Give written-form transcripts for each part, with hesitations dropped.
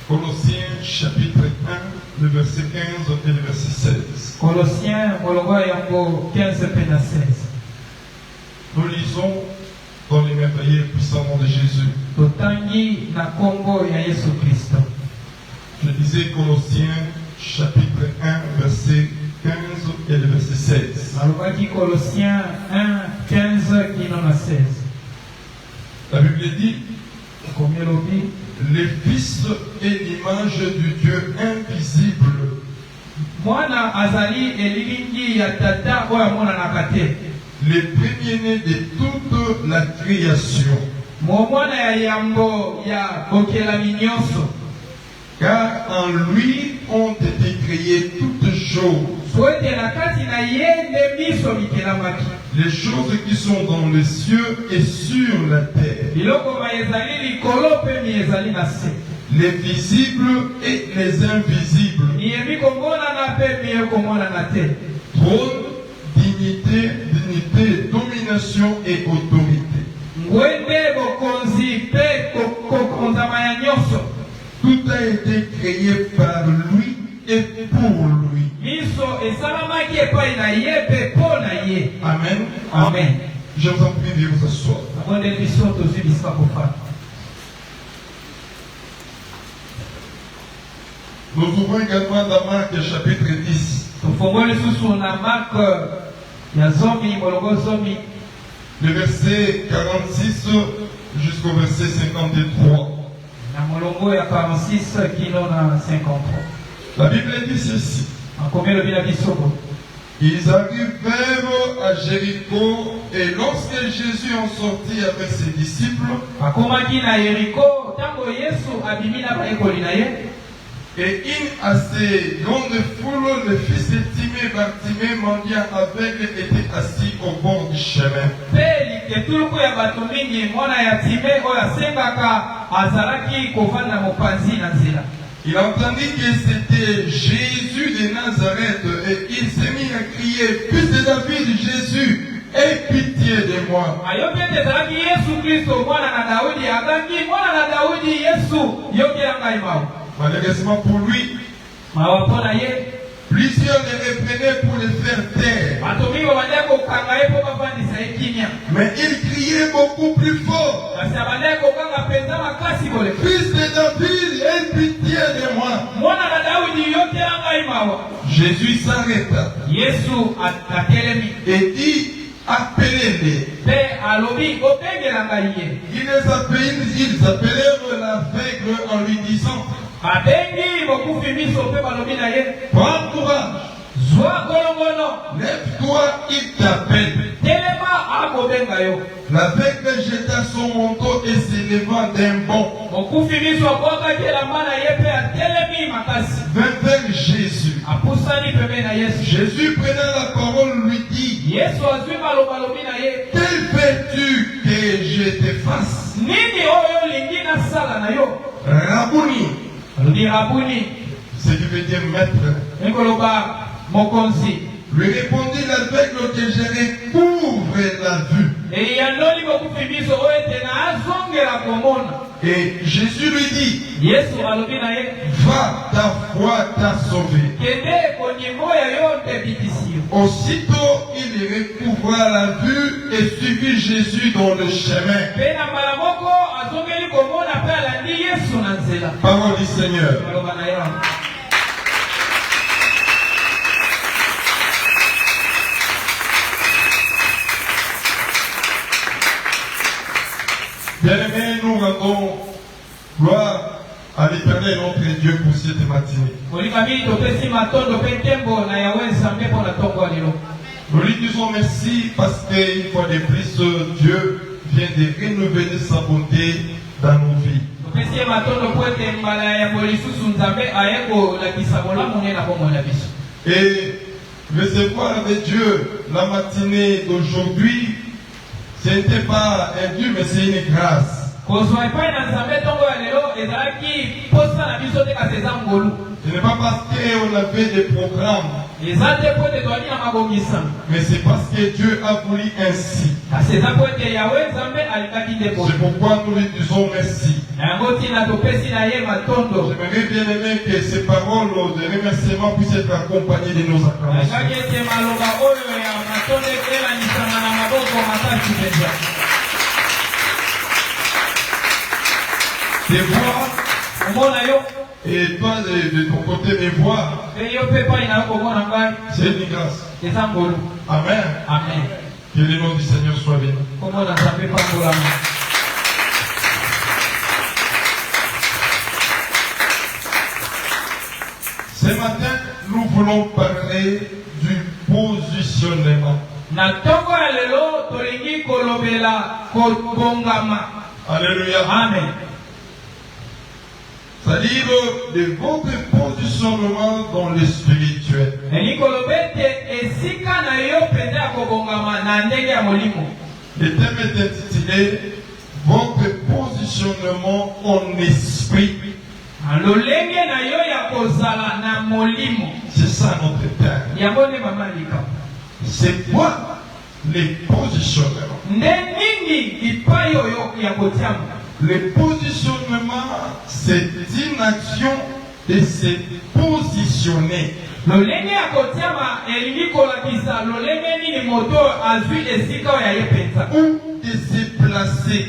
Colossiens chapitre 1, le verset 15 et le verset 16. Colossiens 15 et 16. Nous lisons dans les merveilleux et puissants noms de Jésus. Je disais Colossiens chapitre 1, verset 15 et le verset 16. Colossiens 1, 15 et 16. La Bible dit, les fils et l'image du Dieu invisible. Les premiers-nés de toute la création. Car en lui ont été créées toutes choses. Les choses qui sont dans les cieux et sur la terre. Les visibles et les invisibles. Trône, dignité, domination et autorité. Tout a été créé par lui et pour lui. Amen. Amen. Je vous en prie de vous asseoir. Nous ouvrons également dans Marc chapitre 10. Le verset 46 jusqu'au verset 53. La Bible dit ceci. Ils arrivèrent à Jéricho et lorsque Jésus en sortit avec ses disciples, et une assez grande foule, le fils de Timée, Bartimée, mendiant aveugle, était assis au bord du chemin. Il entendit que c'était Jésus de Nazareth et il s'est mis à crier, Fils de David, Jésus, aie pitié de moi. Malheureusement pour lui, plusieurs le reprenaient pour le faire taire. Mais il criait beaucoup plus fort. Fils de David, aie pitié de moi. Jésus s'arrêta et dit, appelez-les. Ils appelèrent l'aveugle en lui disant, prends courage. Lève-toi, il t'appelle. L'aveugle jeta son manteau et s'élevant d'un bond vint vers Jésus. Jésus prenant la parole lui dit, quel fais-tu que je te fasse? Rabouni, ce qui veut dire maître. Lui répondit l'aveugle que je recouvre la vue. Et Jésus lui dit, va, ta foi t'a sauvé. Aussitôt il recouvra la vue et suivit Jésus dans le chemin. Parole du Seigneur. Bien-aimés, nous rendons gloire à l'Éternel notre Dieu pour cette matinée. Nous lui disons merci parce qu'une fois de plus, Dieu vient de renouveler sa bonté dans nos vies. Et recevoir de Dieu la matinée d'aujourd'hui, ce n'était pas un Dieu, mais c'est une grâce. Ce n'est pas parce qu'on avait des programmes Mais c'est parce que Dieu a voulu ainsi. C'est pourquoi nous lui disons merci. J'aimerais bien aimer que ces paroles de remerciement puissent être accompagnées de nos acclamations. Tes voix, et toi de ton côté mes voix, c'est une grâce. Amen. Amen. Que le nom du Seigneur soit béni. Ce matin, nous voulons parler du positionnement. Alléluia. Amen. C'est-à-dire de votre positionnement dans le spirituel. Le thème est intitulé votre positionnement en esprit. C'est ça notre thème. C'est quoi les positionnements? Le positionnement, c'est une action de se positionner. Ou de se placer.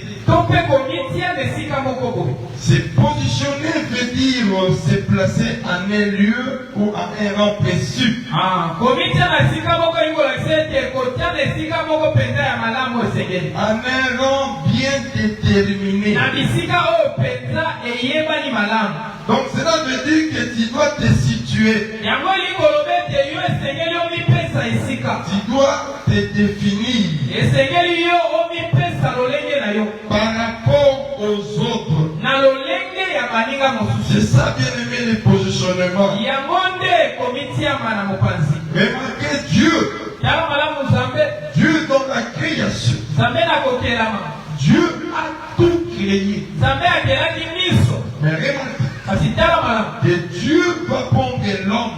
Se positionner veut dire se placer en un lieu ou à un rang précis. Un rang bien déterminé. Donc cela veut dire que tu dois te situer. Tu dois te définir par rapport aux autres. C'est ça bien aimé le positionnement. Remarquez Dieu. Dieu dans la création. Dieu a tout créé. Mais remarquez que Dieu va prendre l'homme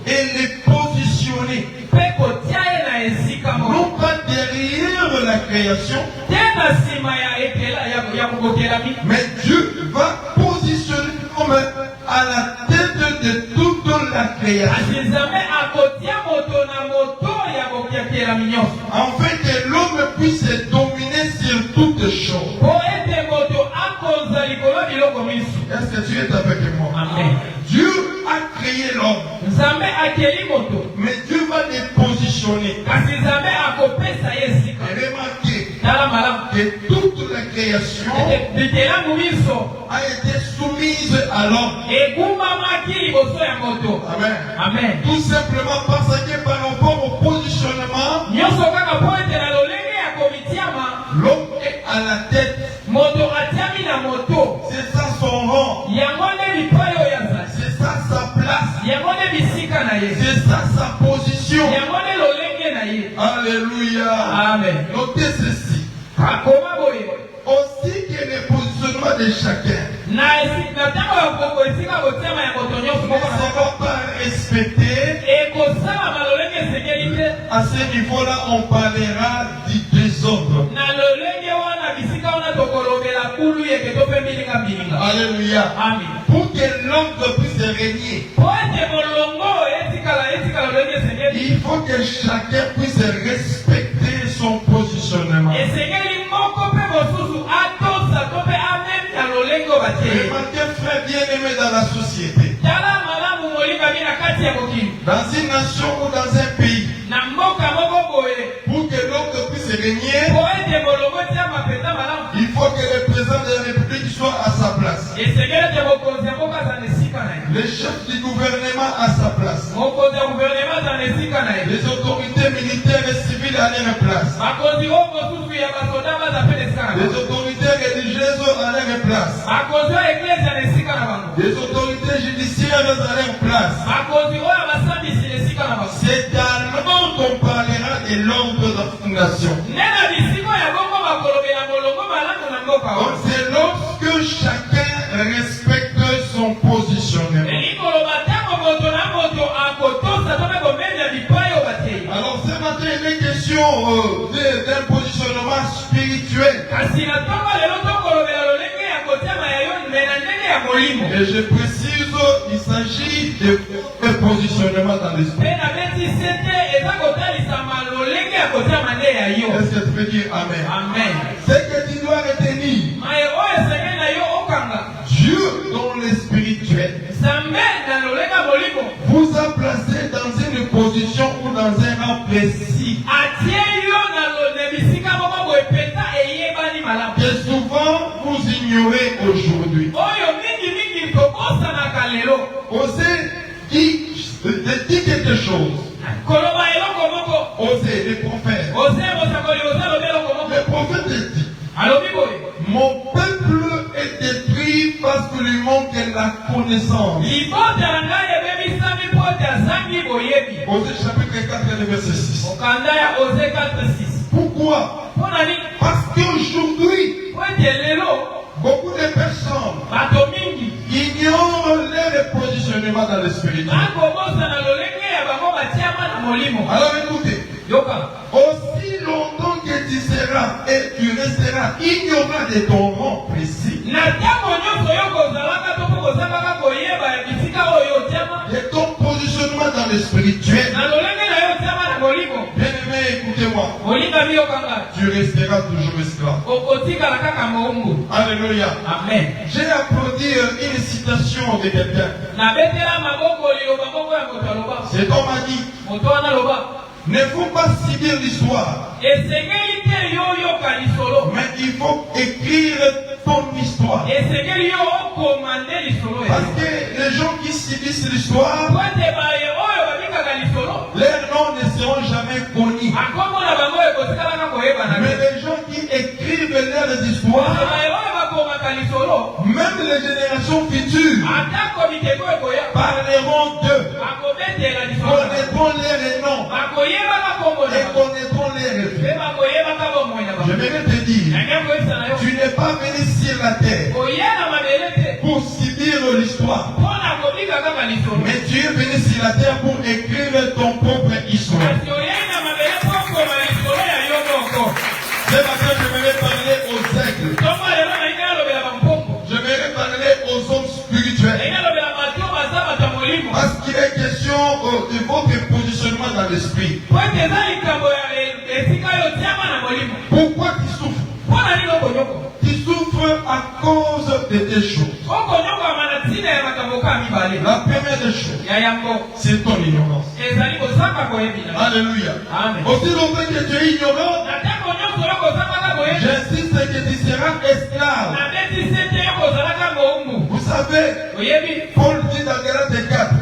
et le positionner. Non pas derrière la création, mais Dieu va positionner l'homme à la tête de toute la création. Afin que l'homme puisse dominer sur toutes choses. Est-ce que tu es avec moi? Amen. Dieu a créé l'homme. Mais Dieu va le positionner. Et remarquez que toute la création a été soumise à l'homme. Amen. Amen. Tout simplement parce que par rapport au positionnement, l'homme est à la tête. C'est ça son rang. C'est ça sa place. C'est ça sa position. Alléluia. Amen. Notez ceci. Aussi que le positionnement de chacun ne sera pas respecté. À ce niveau-là, on parlera du désordre. Alléluia. Amen. Pour que l'ordre puisse régner, il faut que chacun puisse respecter son positionnement. Remarquez, frère bien-aimé dans la société, dans une nation ou dans un pays, pour que l'ordre puisse régner, il faut que le président de la République soit à sa place. Le chef du gouvernement à sa place. Les autorités militaires et civiles à leur place. Les autorités religieuses à leur place. Les autorités judiciaires à leur place. C'est alors qu'on parlera de l'ordre de la fondation. Donc c'est lorsque chacun respecte son positionnement. pas spirituel. Et je précise, il s'agit de positionnement dans l'esprit. Est-ce que tu peux dire Amen? Amen. C'est que tu dois retenir. Dieu dans le spirituel vous a placé dans une position ou dans un rang précis. Que souvent vous ignorez aujourd'hui. Osez dire quelque chose. Osez, les prophètes. Le prophète dit, mon peuple est détruit parce que lui manque la connaissance. Osée chapitre 4, verset 6. Pourquoi? Parce qu'aujourd'hui, beaucoup de personnes ignorent leur positionnement dans le spirituel. Alors écoutez, aussi longtemps que tu seras et tu resteras ignorant de ton rang précis, de ton positionnement dans le spirituel, bien aimé, écoutez-moi, tu resteras toujours esclave. Alléluia. Amen. J'ai applaudi une citation de quelqu'un. Cet homme a dit, ne faut pas subir l'histoire, mais il faut écrire ton histoire. Parce que les gens qui subissent l'histoire, leurs noms ne seront jamais connus. Mais les gens qui écrivent leurs histoires, même les générations futures, parleront d'eux, connaîtront leurs noms et connaîtront leurs faits. Je vais te dire, tu n'es pas venu sur la terre pour subir l'histoire, mais tu es venu sur la terre pour écrire ton propre histoire. Ce matin, je vais parler aux aigles. Je vais parler aux hommes spirituels. Parce qu'il est question de votre positionnement dans l'esprit. Pourquoi tu souffres? Tu souffres à cause de deux choses. La première des choses, c'est ton ignorance. Alléluia. Aussi longtemps que tu es ignorant, j'insiste que tu seras esclave. Vous savez, Paul dit dans Galates 4,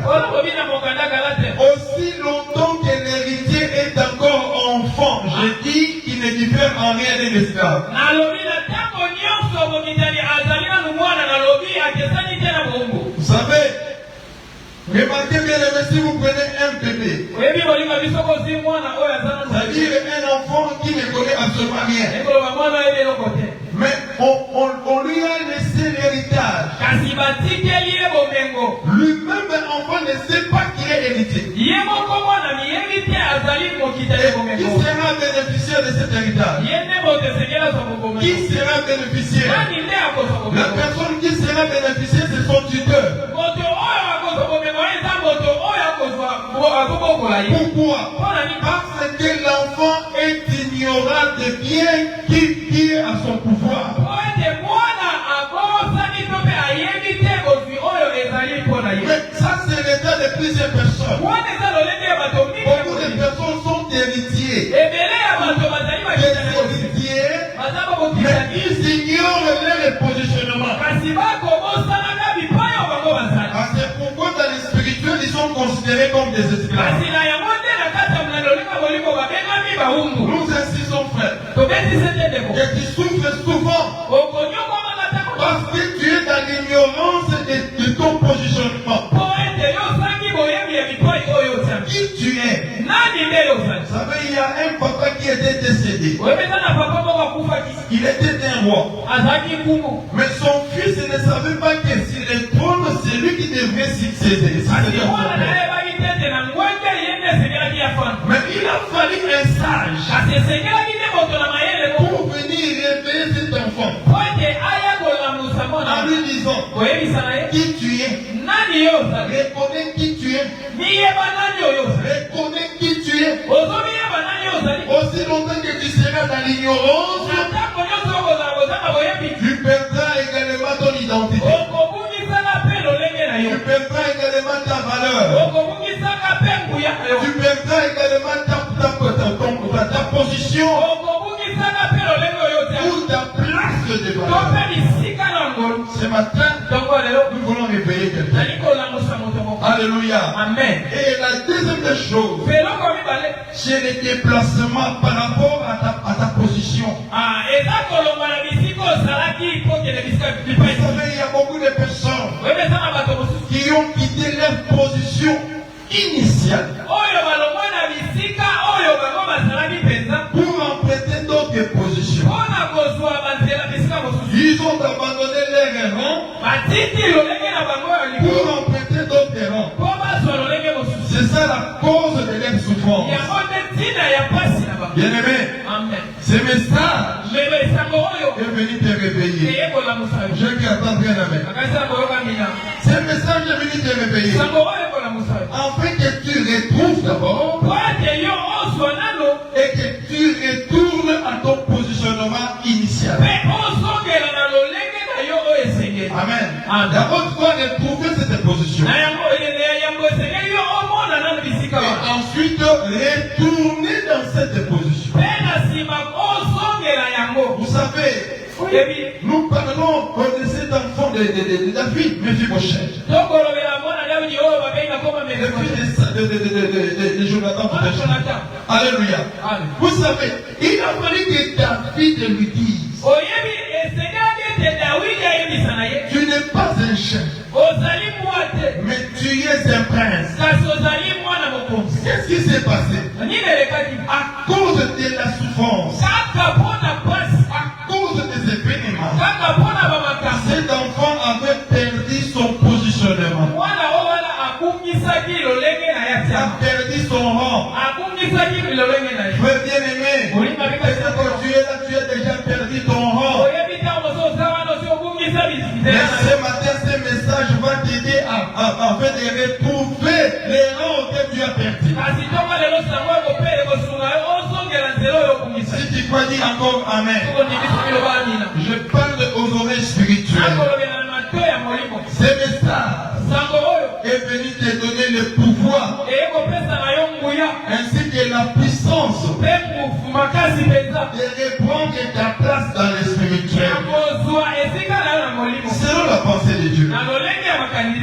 aussi longtemps que l'héritier est encore enfant, je dis qu'il ne diffère en rien de l'esclave. Vous savez, remarquez bien, si vous prenez un bébé, c'est-à-dire un enfant qui ne connaît absolument rien, mais on lui a laissé l'héritage. Lui-même, l'enfant ne sait pas qu'il est héritier. Qui sera bénéficiaire de cet héritage? Qui sera bénéficiaire? La personne qui sera bénéficiaire, c'est son tuteur. Pourquoi? Parce que l'enfant est ignorant de bien qui est à son pouvoir. Mais ça, c'est l'état de plusieurs personnes. Beaucoup de personnes sont héritiers. Des héritiers, mais ils ignorent leur positionnement. C'est pourquoi dans les spirituels, ils sont considérés comme des esclaves. Nous insistons, frère, que tu souffres souvent parce que tu es dans l'ignorance de ton positionnement. Qui tu es? Vous savez, il y a un papa qui était décédé. Il était un roi. Mais son fils ne savait pas que sur le trône, c'est lui qui devrait succéder. Mais il a fallu un sage pour disant qui tu es. Reconnais qui tu es. Reconnais qui tu es. Aussi longtemps que tu seras dans l'ignorance, tu perdras également ton identité. Tu perdras également ta valeur. Tu perdras également ta position ou ta place de valeur. Ce matin, nous voulons réveiller quelqu'un. Alléluia. Amen. Et la deuxième des choses, c'est le déplacement par rapport à ta position. Vous savez, il y a beaucoup de personnes qui ont quitté leur position initiale pour emprunter d'autres positions. Ils ont abandonné leur rang pour emprunter d'autres rangs. C'est ça la cause de leur souffrance. Bien-aimé, ce message est venu te réveiller. Je qui attends bien amen. Ce message est venu te réveiller. Afin que tu retrouves d'abord et que tu retournes à ton positionnement initial. Amen. D'abord, tu dois retrouver cette position. Et ensuite, retourner dans cette position. Vous savez, nous parlons de cet enfant de David, Mephibosheth. De Jonathan. Alléluia. Vous savez, il a fallu que David lui dise: tu n'es pas un chef, mais tu es un prince. Qu'est-ce qui s'est passé? À cause de la souffrance, à cause des événements, cet enfant avait perdu son positionnement, a perdu son rang. Frère bien-aimé, est-ce que tu es là, tu as déjà perdu ton rang? Mais ce matin, ce message va t'aider afin de retrouver les rangs que tu as perdus. Si tu peux dire encore Amen. Je parle aux oreilles spirituelles. Ce message est venu te donner le pouvoir ainsi que la puissance de reprendre ta place dans le spirituel. Selon la pensée de Dieu.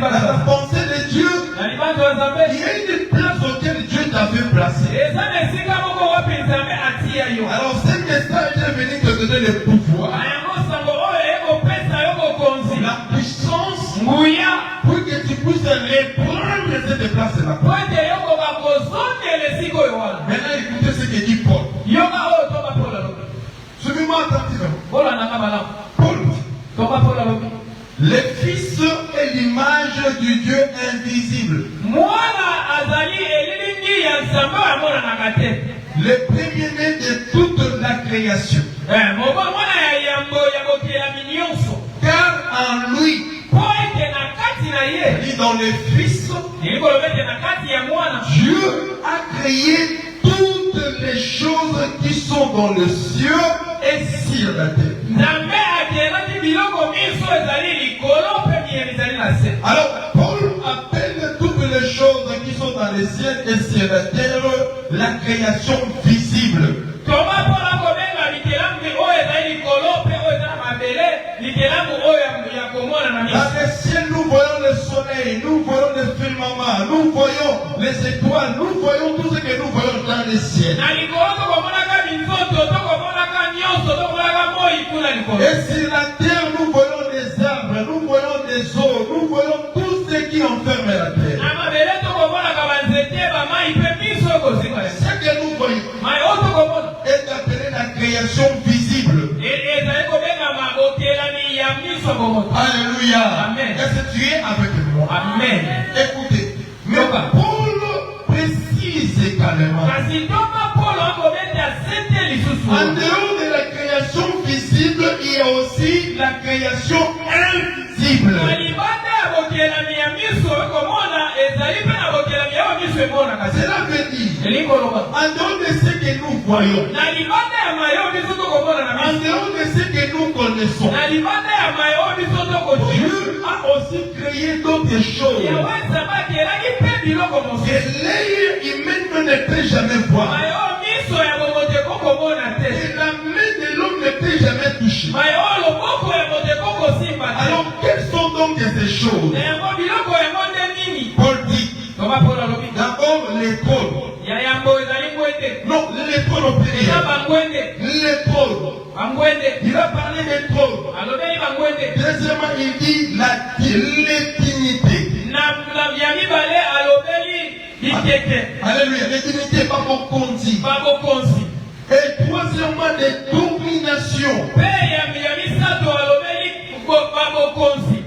Dans la pensée de Dieu, il y a une place auquel Dieu t'avait placé. Alors ce message est venu te donner le pouvoir, la puissance pour que tu puisses reprendre cette place-là. Maintenant écoutez ce que dit Paul. Suivez-moi attentivement. Paul, le Fils est l'image du Dieu invisible, le premier-né de toute la création. Car en lui, dit dans le Fils, Dieu a créé toutes les choses qui sont dans le ciel et sur la terre. Alors, Paul appelle toutes les choses qui sont dans le ciel et sur la terre la création visible. Dans le ciel, nous voyons le soleil, nous voyons le firmament, nous voyons les étoiles, nous voyons tout ce que nous voyons dans le ciel. Et sur la terre, nous voyons des arbres, nous voyons des eaux, nous voyons tout ce qui enferme la terre. Ce que nous voyons est appelé la création visible. Alléluia. Est-ce que tu es avec moi? Amen. Écoutez, mais Paul précise également, en dehors de la création visible, il y a aussi la création invisible. invisible. Cela veut dire, en dehors de ce que nous voyons, en dehors de ce que nous connaissons, Dieu a aussi créé d'autres choses que l'œil humain ne peut jamais voir, que la main de l'homme ne peut jamais toucher. Alors, quelles sont donc ces choses? Paul dit, d'abord les trônes. Non, les trônes au pluriel. Les trônes. Il a parlé des trônes. Deuxièmement, il dit les dignités. Alléluia, les dignités, pas beaucoup dit. Et troisièmement, des dominations.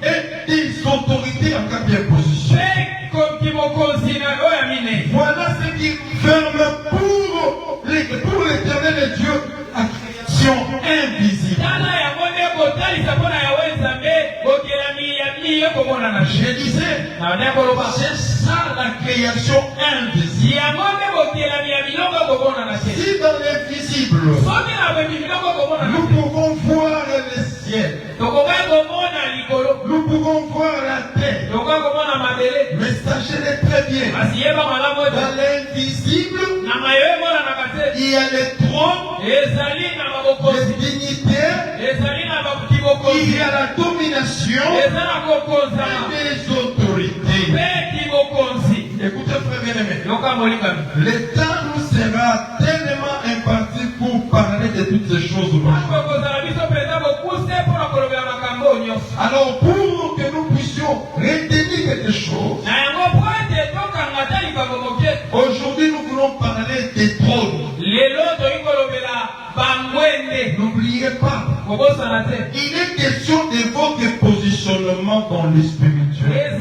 Et des autorités en quatrième position. Voilà ce qui ferme pour l'éternel Dieu la création invisible. Je disais, c'est ça la création invisible. Si dans l'invisible, nous pouvons voir le ciel, nous pouvons voir la terre, mais sachez-le très bien, dans l'invisible, il y a les trônes, les dignitaires, il y a la domination et les autorités. Écoutez, frère bien-aimé, le temps nous sera tellement imparti pour parler de toutes ces choses. Alors, pour que nous puissions retenir quelque chose, aujourd'hui nous voulons parler des trônes. N'oubliez pas, il est question de votre positionnement dans le spirituel.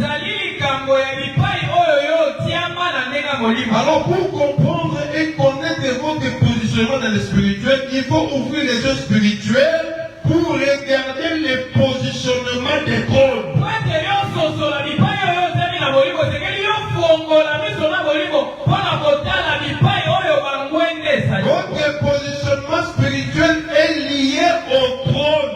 Alors pour comprendre et connaître votre positionnement dans le spirituel, il faut ouvrir les yeux spirituels pour regarder le positionnement des trônes. Votre positionnement spirituel est lié au trône.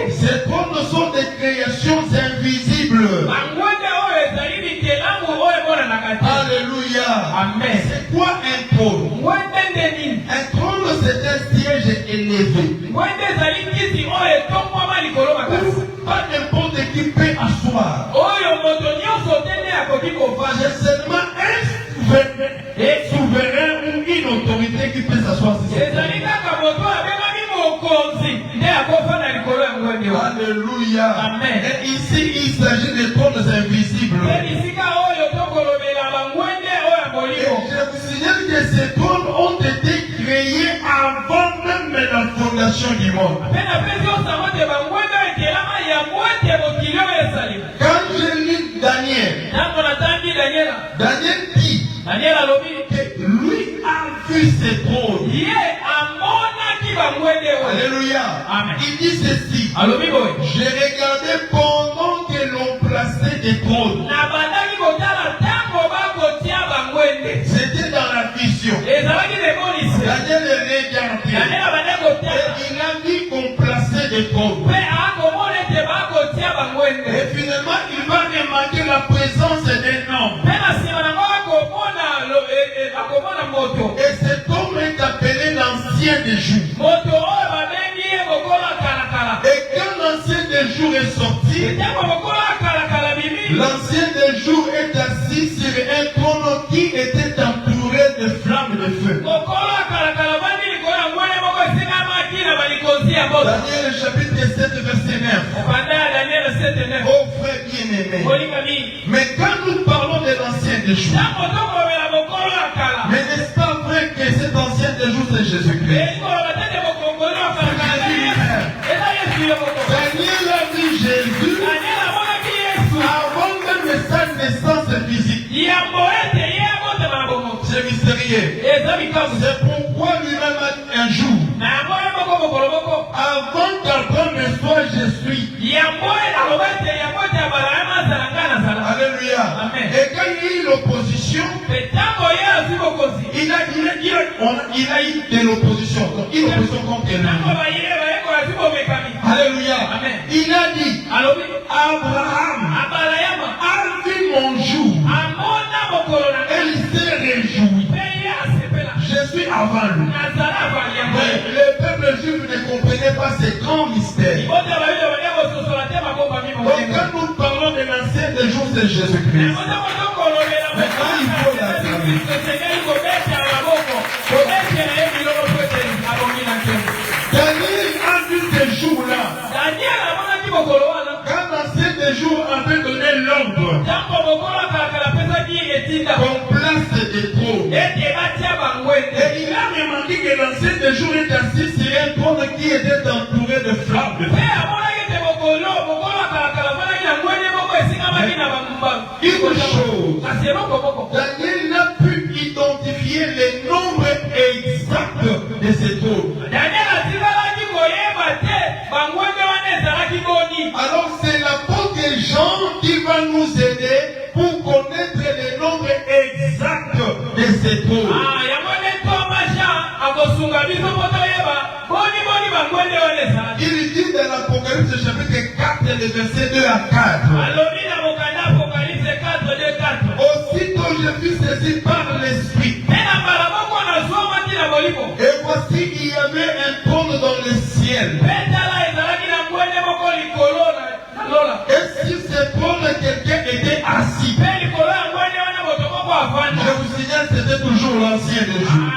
Ces trônes sont des créations invisibles. Alléluia. Amen. C'est quoi un trône? Un trône, c'est un siège élevé. Pas n'importe qui peut asseoir. C'est seulement un souverain ou une autorité qui peut s'asseoir sur cette trône. Alléluia. Amen. Et ici, il s'agit de trônes invisibles. Et je vous signale que ces trônes ont été créés avant même la fondation du monde. Quand je lis Daniel dit que lui a vu ces trônes. Alléluia. Amen. Il dit ceci. J'ai regardé pendant que l'on plaçait des trônes. C'était dans la vision. Daniel regardait. Et il a dit qu'on plaçait des trônes. Et finalement, il va remarquer la présence d'un homme. Et cet homme est appelé l'ancien des jours. Et quand l'ancien des jours est sorti, l'ancien des jours est assis sur un trône qui était entouré de flammes de feu. Daniel chapitre 7 verset 9. Oh frère bien-aimé. Mais quand nous parlons de l'ancien des jours, mais n'est-ce pas vrai que cet ancien des jours c'est Jésus-Christ? Daniel a vu Jésus avant même sa naissance physique. C'est mystérieux. C'est pourquoi lui-même un jour, avant il a eu de l'opposition. Donc, une opposition contre lui. Alléluia. Amen. Il a dit, Abraham a vu mon jour et il s'est réjoui. Je suis avant lui. Mais le peuple juif ne comprenait pas ces grands mystères. Donc quand nous parlons de l'ancien des jours de Jésus-Christ, maintenant il faut la traduire. Daniel a vu ces jours-là. Quand l'ancien des jours avait donné l'ordre qu'on place des trônes, et il a demandé que l'ancien des jours est assis sur un trône qui était entouré de flammes de feu. Une chose, Daniel n'a pu identifier les nombres exacts de ces trônes. Alors c'est l'apôtre Jean qui va nous aider pour connaître les nombres exacts de ces trônes. Il dit dans l'Apocalypse chapitre 4, le verset 2 à 4. Aussitôt je fus saisi par l'Esprit. Et voici il y avait un trône dans le ciel. Et sur ce trône quelqu'un était assis. Je vous signale, c'était toujours l'ancien des jours.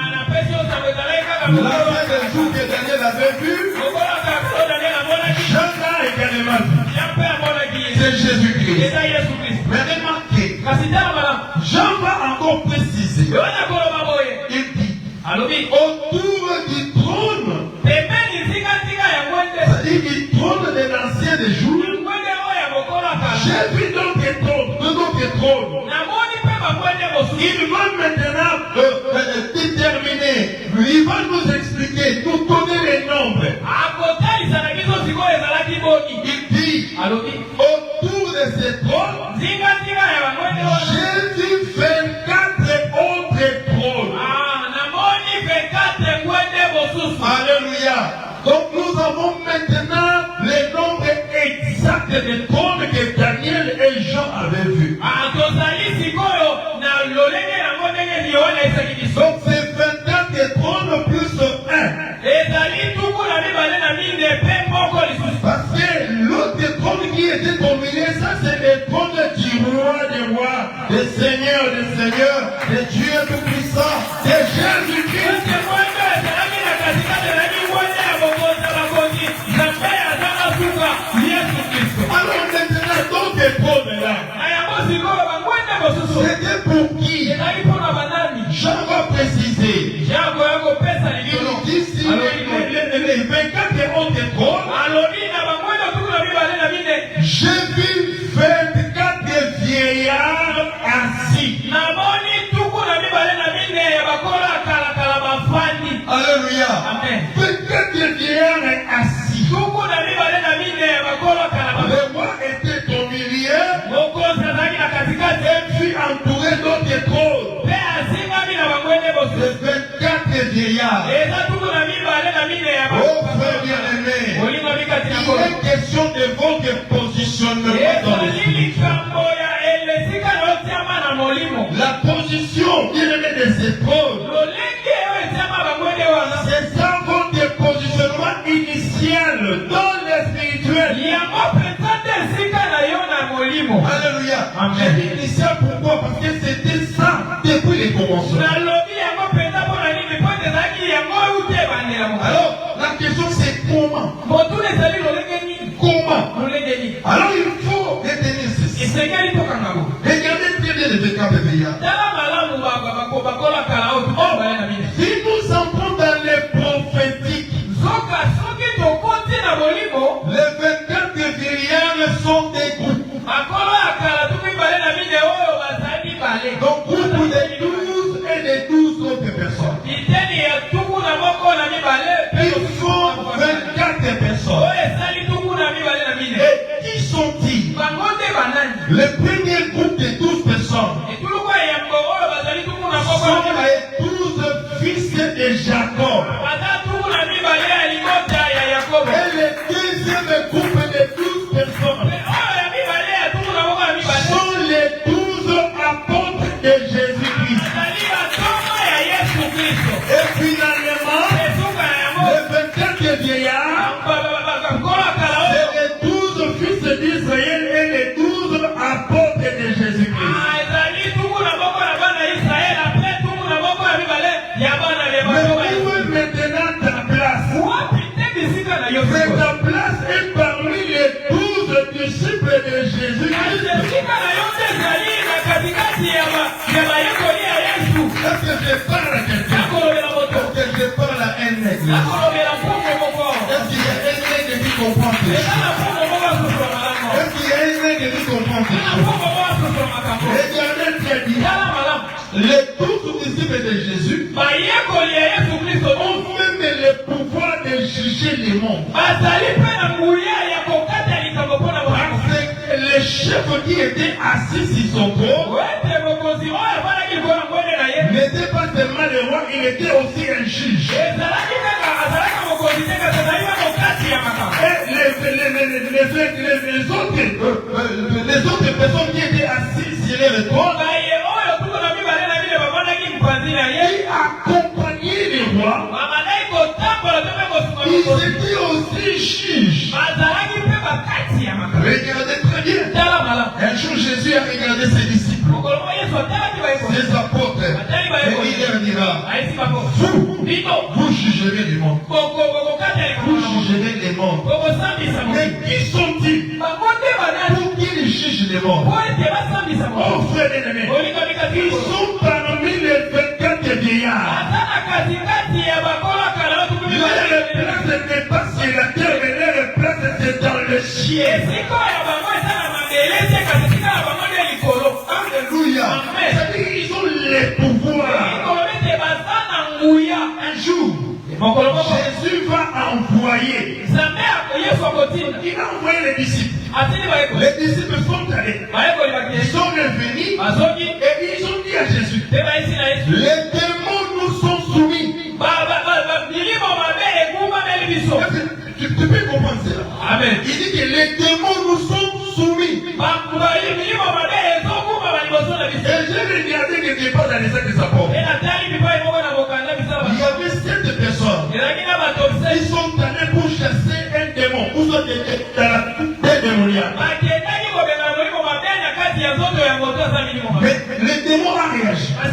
L'ancien des jours que Daniel avait vu, Jean l'a également vu. C'est Jésus-Christ. Mais remarquez, Jean va encore préciser. Il dit, autour du trône, c'est-à-dire du trône de l'ancien des jours, j'ai vu d'autres trônes. Il va maintenant déterminer, il va nous expliquer, nous donner les nombres. Il dit, autour de ces trônes, j'ai vu 24 autres trônes. Alléluia. Donc nous avons maintenant les nombres exacts des trônes que Daniel et Jean avaient vus. Donc c'est 24 trônes plus 1. Parce que l'autre trône qui était dominé, ça c'est le trône du roi des rois, des seigneurs des seigneurs, des dieux tout-puissants, de Jésus-Christ. Alors maintenant, d'autres trônes là, c'était pour qui? Jean va préciser. Il dit si les 24 autres trônes, j'ai vu 24 vieillards assis. Alléluia. 24 vieillards assis. Le roi était au milieu et fut entouré d'autres trônes. Les 24 vieillards. Oh frère bien-aimé, il est question de votre positionnement dans l'esprit. La position bien-aimé de ces trônes, c'est ça votre positionnement initial dans le spirituel. Alléluia. Amen. Initial pourquoi? Parce que c'était ça depuis les commencements. Alors, la question c'est comment? Comment? Alors il faut détenir ceci. Regardez très bien les 24 vieillards. Si nous entrons dans les prophétiques, les 24 vieillards sont des groupes. Donc groupe de 12 et de 12 autres personnes. Ils font 24 personnes. Et qui sont-ils? Le premier groupe de 12 personnes l'église? Est-ce qu'il y a un nègre qui comprend quelque chose? Est-ce qu'il y a un nègre qui comprend quelque chose? Regardez très bien. Les 12 disciples de Jésus ont même le pouvoir de juger les mondes. Parce que le chef qui était assis sur son trône n'était pas seulement le roi, il était aussi un juge. Et les autres personnes qui étaient assises sur le trône, qui accompagnaient les rois, ils étaient aussi juges. Regardez très bien. Un jour, Jésus a regardé ses disciples, ses apôtres, et il leur dira, vous jugerez les mondes. Vous jugerez les mondes. Mais qui sont-ils pour qu'ils jugent les mondes? Oh frère et ils sont parmi les 24 vieillards. Leur place n'est pas sur la terre, mais leur place c'est dans le ciel. Alléluia. C'est-à-dire qu'ils ont les pouvoirs. Un jour, Jésus va envoyer. Il a envoyé les disciples. Les disciples sont allés. Ils sont revenus et ils ont dit à Jésus, les démons nous sont soumis. Tu peux comprendre cela? Amen. Il dit que les démons nous sont soumis. Et j'ai regardé quelque part dans les actes des apôtres. Il y avait 7 personnes qui sont allées pour chasser un démon. Où sont dans la tête démoniaque. Mais le démon a réagi. Le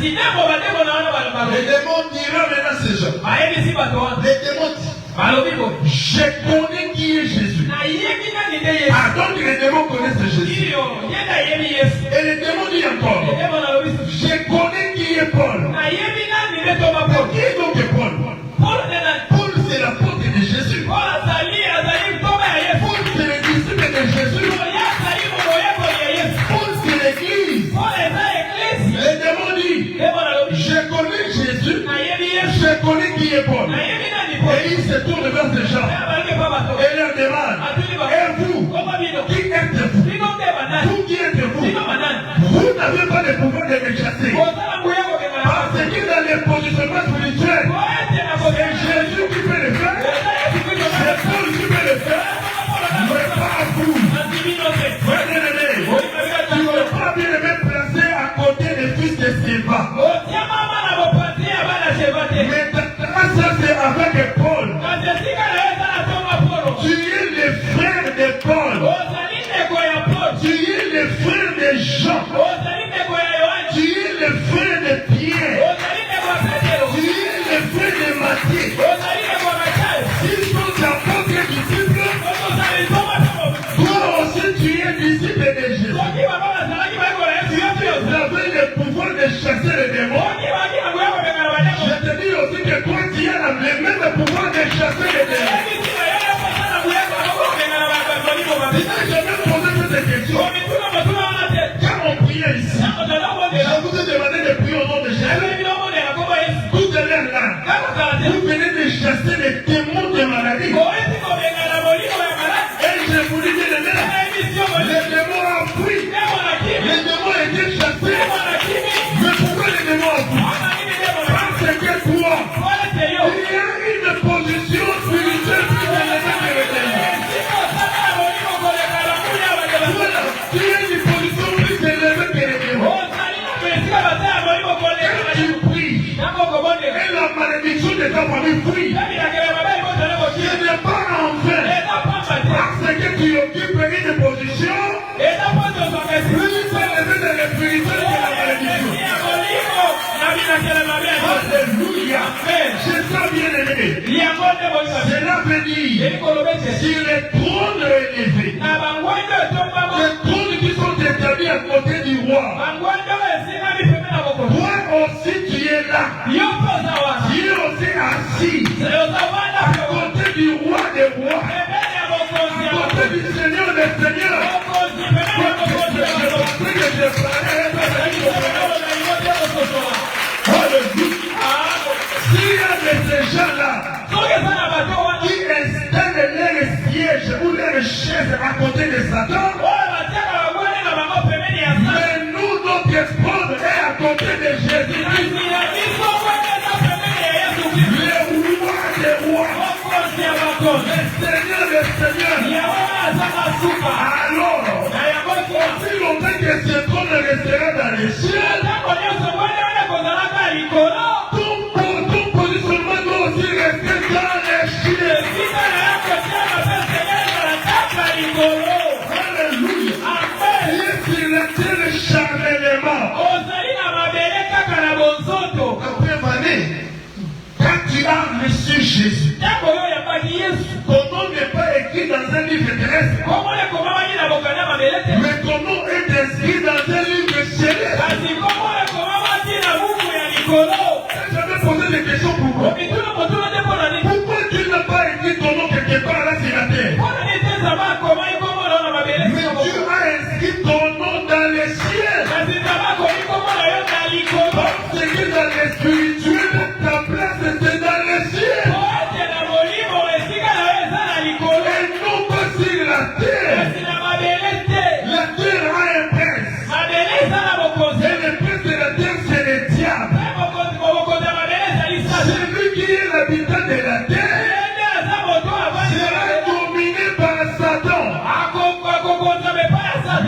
démon dira maintenant ces gens. Le démon dit, je connais qui est Jésus. Ah, donc les démons connaissent Jésus. Et le démon dit encore, je connais qui est Paul. Qui est donc Paul? Paul c'est l'apôtre de Jésus. Paul c'est le disciple de Jésus. Paul c'est l'église. Le démon dit, je connais Jésus. Je connais qui est Paul. Et il se tourne vers ces gens et leur demande, et vous, qui êtes-vous? Vous qui êtes-vous? Vous n'avez pas le pouvoir de me chasser. Parce que dans les positionnements spirituels, c'est Jésus qui peut le faire, c'est Paul qui peut le faire, mais pas vous. Frère bien-aimé, tu ne peux pas bien me placer à côté des fils de Séba. Mais ça c'est avec Paul. Tu es le frère de Paul. Tu es le frère de Jean. Tu es le frère de Pierre. Tu es le frère de Matthieu. S'ils sont apôtres et disciples, toi aussi tu es disciple de Jésus. Vous avez le pouvoir de chasser les démons. Je te dis aussi que toi tu as le même pouvoir de chasser les démons. Je n'ai jamais posé cette question. Quand on priait ici, je vous ai demandé de prier au nom de Jésus. Tout à l'heure là, vous venez de chasser les démons de maladie. Et je vous dis que les démons ont fui. Les démons étaient chassés. Mais pourquoi les démons ont fui? Parce que toi, il y a une position spirituelle plus élevée que les démons. Tu as une position plus élevée que les démons. Quand tu pries, et la malédiction de ta famille fuit, ce n'est pas en vain. Parce que tu occupes une position plus élevée de l'espirituel que la malédiction. Alléluia. C'est ça bien aimé. Cela veut dire sur les trônes élevés, les trônes qui sont établis à côté du roi. Toi aussi tu es là. Tu es aussi assis. Jésus. Ton nom n'est pas écrit dans un livre terrestre. Mais ton nom est inscrit dans un livre céleste. J'avais posé des questions pour vous. Pourquoi Dieu n'a pas écrit ton nom quelque part là sur la terre? Mais Dieu a inscrit ton nom dans les cieux. Parce que dans les spirituels, ta place était dans les cieux. Et non pas sur la terre. La terre a un prince. Et le prince de la terre, c'est le diable. Celui qui est l'habitant de la terre sera dominé par Satan.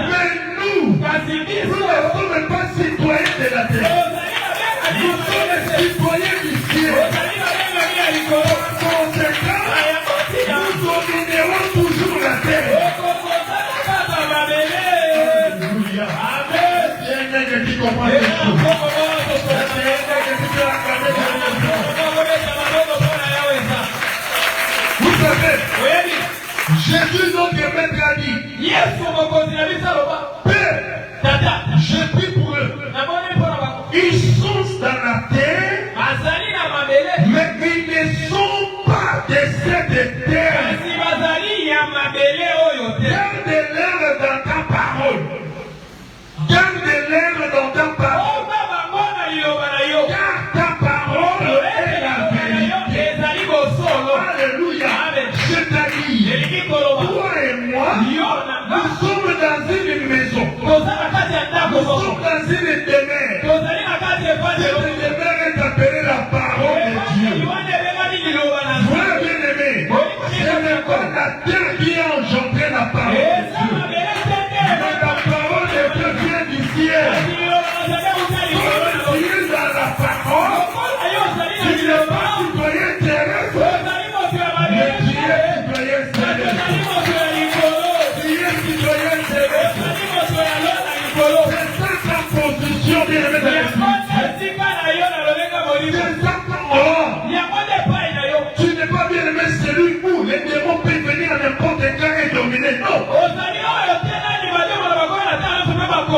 Mais nous ne sommes pas citoyens de la terre. Nous sommes citoyens du ciel. Par conséquent, nous dominerons toujours la terre. Alléluia. Amen. Il y a un gars qui comprend quelque chose. Vous savez, Jésus notre maître a dit, Père, je prie pour eux. Ils sont dans la terre, mais ils ne sont pas de cette terre. Garde-leur dans ta parole. Garde-leur dans ta parole. Car ta parole est la vérité. Alléluia. C'est-à-dire, toi et moi, nous sommes dans une maison. Nous sommes dans une demeure. Cette demeure est appelée la parole de Dieu. Voilà, bien-aimé, ce n'est pas la terre qui a engendré la parole de Dieu. Mais la parole de Dieu vient du ciel. Comme tu es dans la parole, tu n'es pas citoyen terrestre, mais tu es citoyen céleste. Tu es citoyen céleste. C'est ça ta position, bien-aimé, dans l'esprit. C'est ça ta mort. Tu n'es pas bien-aimé celui où les démons peuvent venir à n'importe quand et dominer. Non.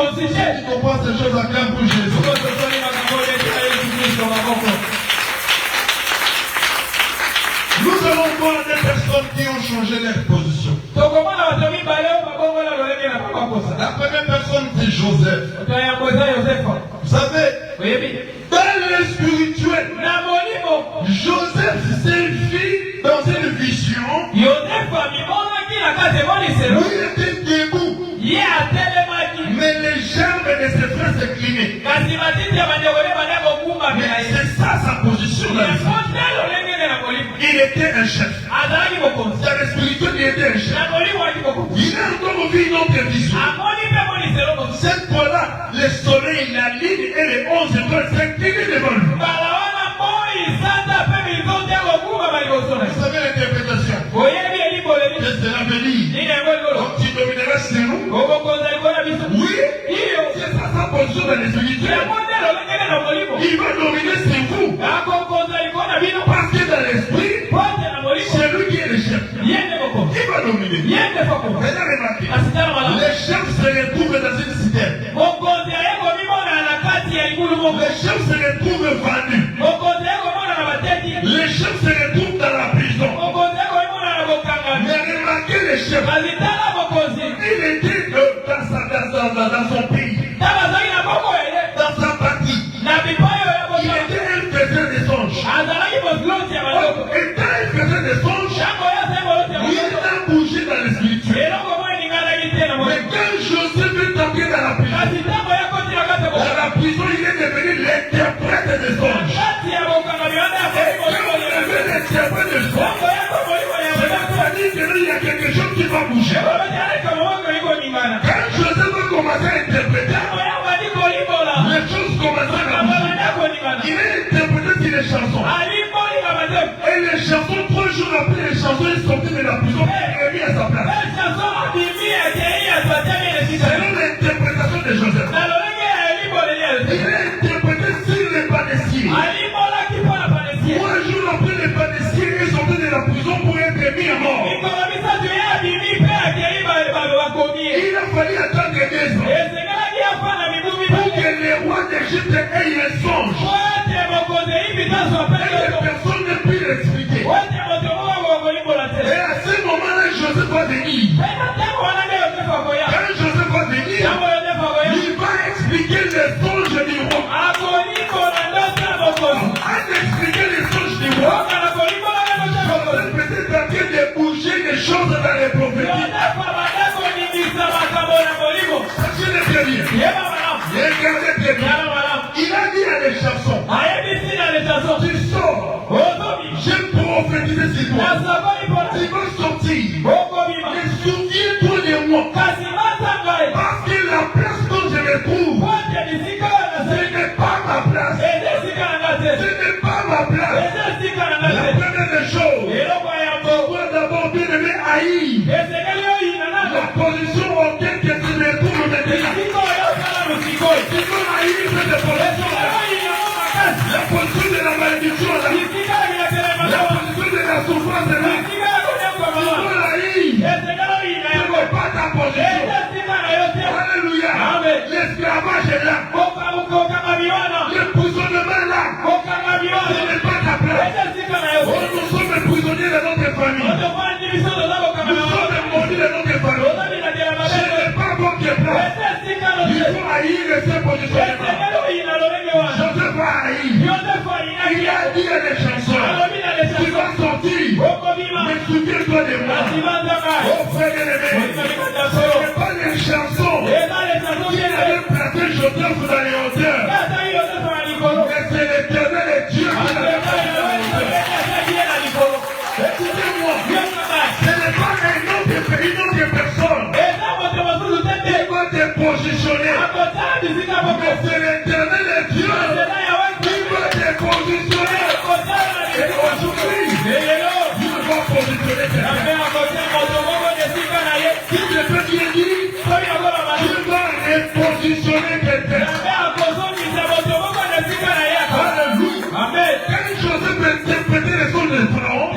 Tu comprends ces choses à quand pour Jésus. Nous allons voir des personnes qui ont changé leur position. La première personne, c'est Joseph. Vous savez, dans le spirituel, Joseph s'est vu dans une vision. Il était debout. Mais les jambes de ses frères s'inclinaient. Mais c'est ça sa position dans le il était un chef. Dans le spirituel, il était un chef. Il a encore vu une autre vision. Cette fois-là, le soleil, la ligne et les 11 étoiles s'inclinaient devant lui. Vous savez l'interprétation. Qu'est-ce que cela veut dire? Donc tu domineras chez nous? Oui, c'est ça sa position dans le spirituel. Il va dominer sur vous. Parce que dans l'esprit, c'est lui qui est le chef. Il va dominer. Maintenant, remarquez, les chefs se retrouvent dans une citerne. Les chefs se retrouvent vendus. Les chefs se retrouvent dans la prison. Mais remarquez les chefs. Il était dans son pays. Dans sa partie. Il était un faiseur de songes. Et quand il faisait des songes, il a bougé dans le spirituel. Mais quand Joseph est entré dans la prison, il est devenu l'interprète des songes. Et quand il devient l'interprète des songes, c'est-à-dire qu'il y a quelque chose qui va bouger. Quand Joseph a commencé à interpréter, les choses commencent à bouger. Il a interprété sur les chansons. Et les chansons, 3 jours après les chansons, il est sorti de la prison et est mis à sa place. Selon l'interprétation de Joseph, il a interprété sur les Palestiniens. 3 jours après les Palestiniens c'est toi. Tu vas sortir. Mais souviens-toi de moi. Parce que la place dont je me trouve, ce n'est pas ma place. Ce n'est pas ma place. La première des choses, tu dois d'abord bien aimer haïr la position auquel tu te trouves maintenant. Tu dois haïr cette position. La position de la malédiction, la position de la souffrance, tu dois haïr. Ce n'est pas ta position. Alléluia. L'esclavage est là. L'emprisonnement est là. Ce n'est pas ta place. Nous sommes prisonniers de notre famille. Nous sommes maudits de notre famille. Ce n'est pas votre place. Il faut haïr ces positionnements. Joseph va haïr. Il a dit à des chansons. Tu vas sortir. Mais souviens-toi de moi. Oh frère bien-aimé, ce n'est pas les chansons qui avaient placé Joseph dans les hauteurs. Mais c'est l'Éternel et Dieu qui l'avait placé dans les hauteurs. Écoutez-moi, ce n'est pas une autre personne qui va te positionner. Mais c'est l'Éternel et Dieu qui va te positionner. Et aujourd'hui, Dieu va positionner quelqu'un. Si je peux bien dire, Dieu va repositionner quelqu'un. Alléluia. Amen. Quand Joseph interprétait les sons de Pharaon,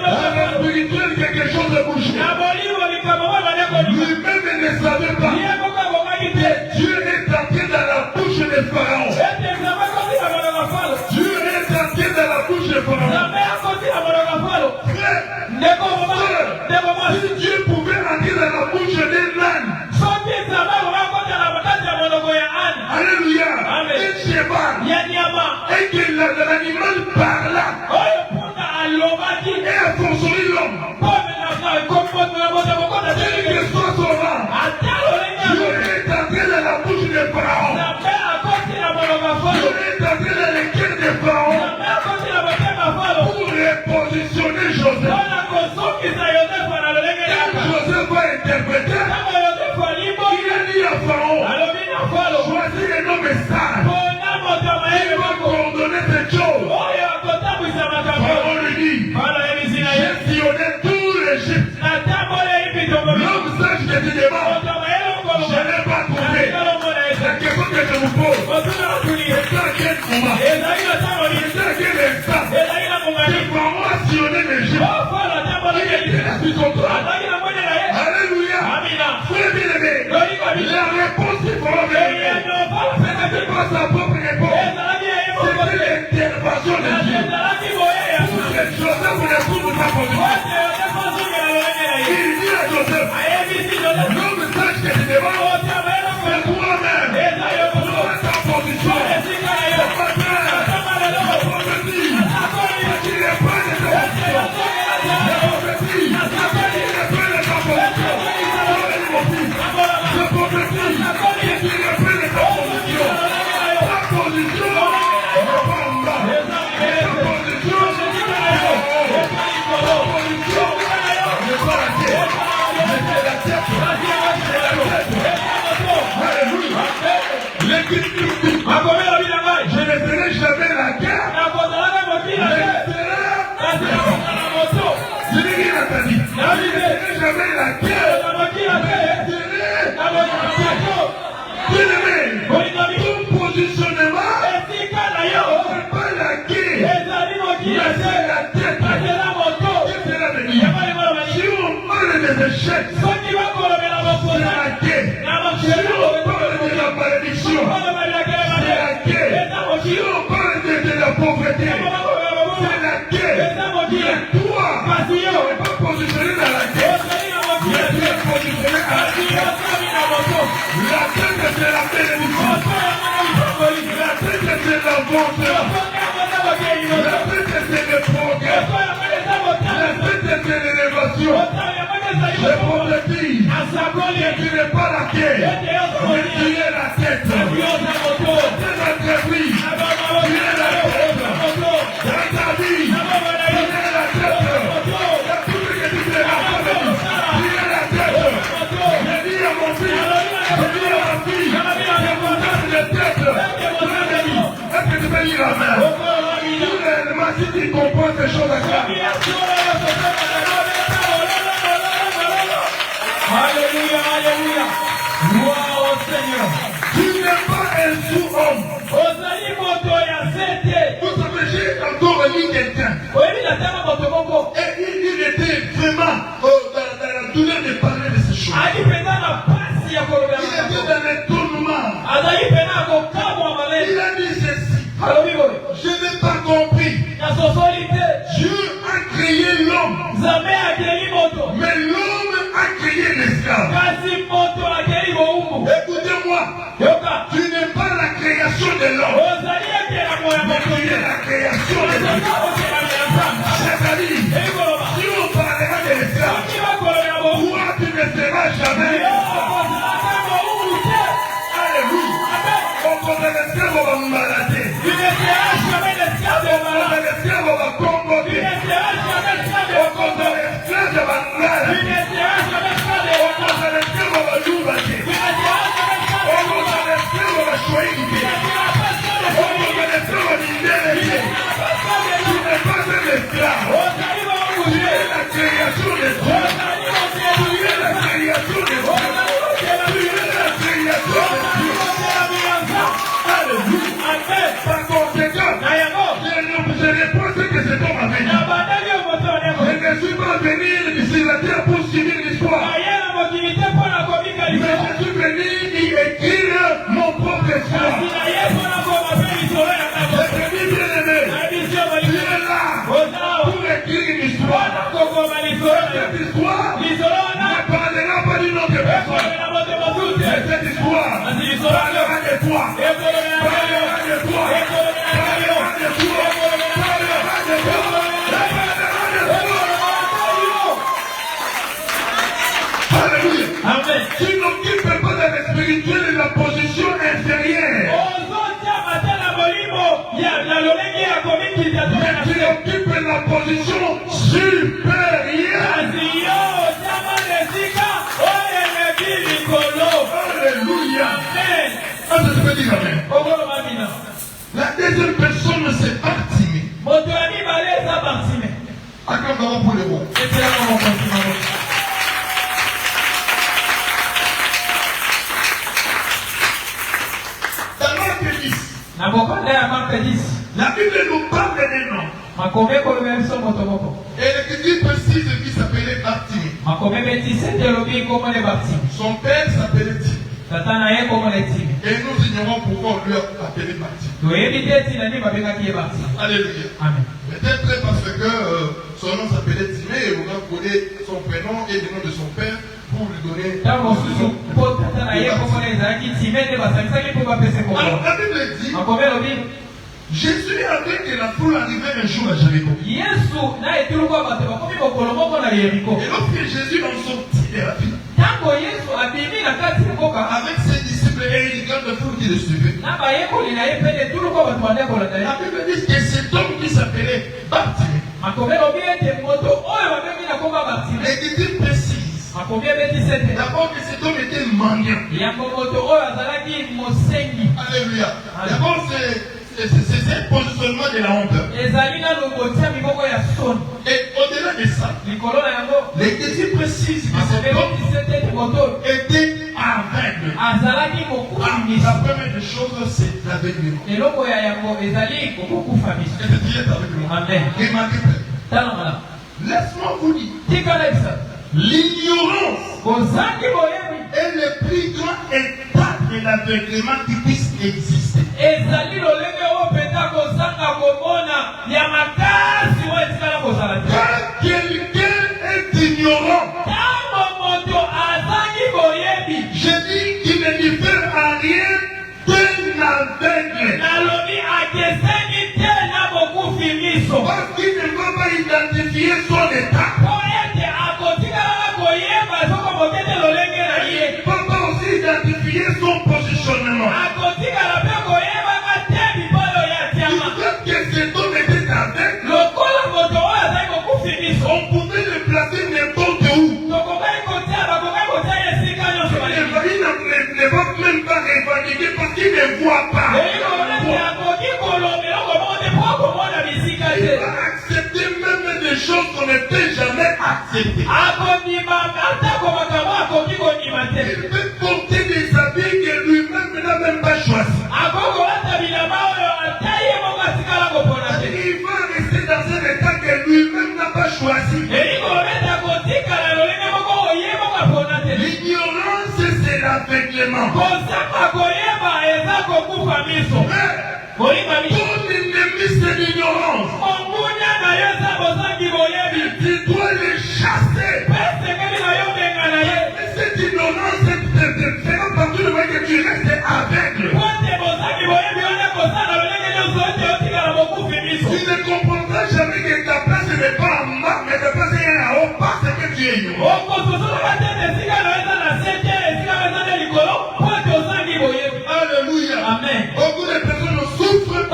la spirituelle quelque chose de bouché. Lui-même ne savait pas que Dieu est entré dans la bouche de Pharaon. Dieu est entré dans la bouche de Pharaon. Si Dieu pouvait entrer dans la bouche d'un âne, alléluia, un cheval, et que l'animal parla, et a consolé l'homme, quel que soit son rang, Dieu est entré dans la bouche de Pharaon. Dieu est entré dans les cœurs de Pharaon pour repositionner Joseph. Joseph va interpréter. Il a dit à Pharaon, choisis les noms sages. Il va coordonner cette chose. Pharaon lui dit, j'ai sillonné tout l'Égypte. L'homme sage que tu demandes, je n'ai pas trouvé. La question que je vous pose, c'est à quel moment, c'est à quel instant que Pharaon a sillonné l'Égypte. Il était là sur son trône. Alléluia. Frère bien-aimé, la réponse du Pharaon, ce n'était pas sa propre réponse. C'était l'intervention de Dieu. Pour que Joseph ne trouve pas position. Il dit à Joseph, l'homme sage que tu demandes, c'est toi-même. Prends ta position. C'est pas grave. La prophétie, tu n'es pas de ta position. La prophétie, tu n'es pas de ta position. La prophétie, tu n'es pas de ta position. Ta position n'est pas en bas. Ta position n'est pas en haut. Ta position n'est pas la tête. Mais c'est la tête. C'est la tête. Alléluia. L'Écriture dit, je ne ferai jamais la guerre. Je n'ai rien à te dire. Je ne ferai jamais la guerre. Bien-aimé, ton positionnement, c'est pas la guerre. Mais c'est la tête. Qu'est-ce que cela veut dire? Si on parle des échecs, c'est la guerre. Si on parle de la malédiction, c'est la guerre. Si on parle de la pauvreté, c'est la guerre. Mais toi, tu n'es pas positionné dans la guerre. Mais tu es positionné à la guerre. La tête, c'est la bénédiction. La tête, c'est la vente. La tête, c'est le progrès. La tête, c'est l'élévation. Je prends le Amen. Si tu comprends ces choses à ça. Alléluia, alléluia. Gloire au Seigneur. Tu n'es pas un sous-homme. Vous savez, j'ai encore lu quelqu'un. Et il était vraiment dans la douleur de parler de ces choses. Il était dans l'étonnement. Il a dit ceci. Je n'ai pas compris. Dieu a créé l'homme. Mais l'homme a créé l'esclave. Écoutez-moi. Tu n'es pas la création de l'homme. Mais tu es la création de l'homme. C'est-à-dire, si on parlera de l'esclave, toi tu ne seras jamais. Alléluia. On connaît l'esclave, on va nous malader. On connaît l'esclave, on va combattre. On connaît l'esclave, on va nous malader. On connaît l'esclave, on va nous batter. On connaît l'esclave, on va choisir. On connaît l'esclave, on va nous déléguer. Tu n'es pas un esclave. Tu es la création de Dieu. Tu es la création de Dieu. Tu es la création de Dieu. Alléluia. Par conséquent, je ne pense que c'est ton avenir. Je ne suis pas venu sur la terre pour subir l'histoire. Mais je suis venu y écrire mon propre histoire. J'ai venu bien aimé. Tu es là pour écrire une histoire. Cette histoire ne parlera pas d'une autre personne. Mais cette histoire parlera de toi. Parlera de toi. Parlera de toi. Parlera de toi. Alléluia. Amen. Tu n'occupes pas dans le spirituel la position inférieure. Mais tu occupes la position supérieure. Alléluia. Est-ce que tu peux dire amen? La deuxième personne, c'est Bartimée. Acclamons pour le bon. Dans Marc 10, la Bible nous parle des noms. Et l'écriture précise qu'il s'appelait Bartimée. Son père s'appelait Timée. Et nous ignorons pourquoi on lui a appelé Bartimée. Alléluia. Amen. Peut-être parce que son nom s'appelait Timée et on a collé son prénom et le nom de son père pour lui donner. Alors la Bible dit, Jésus avait que la foule arrivait un jour à Jéricho. Et lorsque Jésus en sortit de la ville, avec ses disciples et une grande foule qui le suivait, la Bible dit que cet homme qui s'appelait Bartimée, l'écriture précise d'abord que cet homme était mendiant. Alléluia. D'abord c'est un positionnement de la honte. Et au-delà de ça, l'écriture précise que cet homme était aveugle. La première des choses, c'est l'aveuglement. Est-ce que tu es avec moi? Remarquez bien. Laisse-moi vous dire. L'ignorance est le plus grand état de l'aveuglement qui puisse exister. Quand quelqu'un est ignorant, je dis qu'il ne diffère à rien d'un aveugle. Parce qu'il ne va pas identifier son état. Il ne peut pas aussi identifier son positionnement. Peut-être que cet homme était aveugle. On pouvait le placer n'importe où. Il ne va même pas revendiquer parce qu'il ne voit pas. peut jamais accepter. Il peut porter des habits que lui-même n'a même pas choisi. Il va rester dans un état que lui-même n'a pas choisi. L'ignorance, c'est l'aveuglement. Ton ennemi, c'est l'ignorance. Tu dois le chasser. Cette ignorance te fera partout le moment que tu restes aveugle. Tu ne comprendras jamais que ta place n'est pas en bas, mais ta place est en haut parce que tu es ignorant. Alléluia. Amen. Beaucoup de personnes souffrent à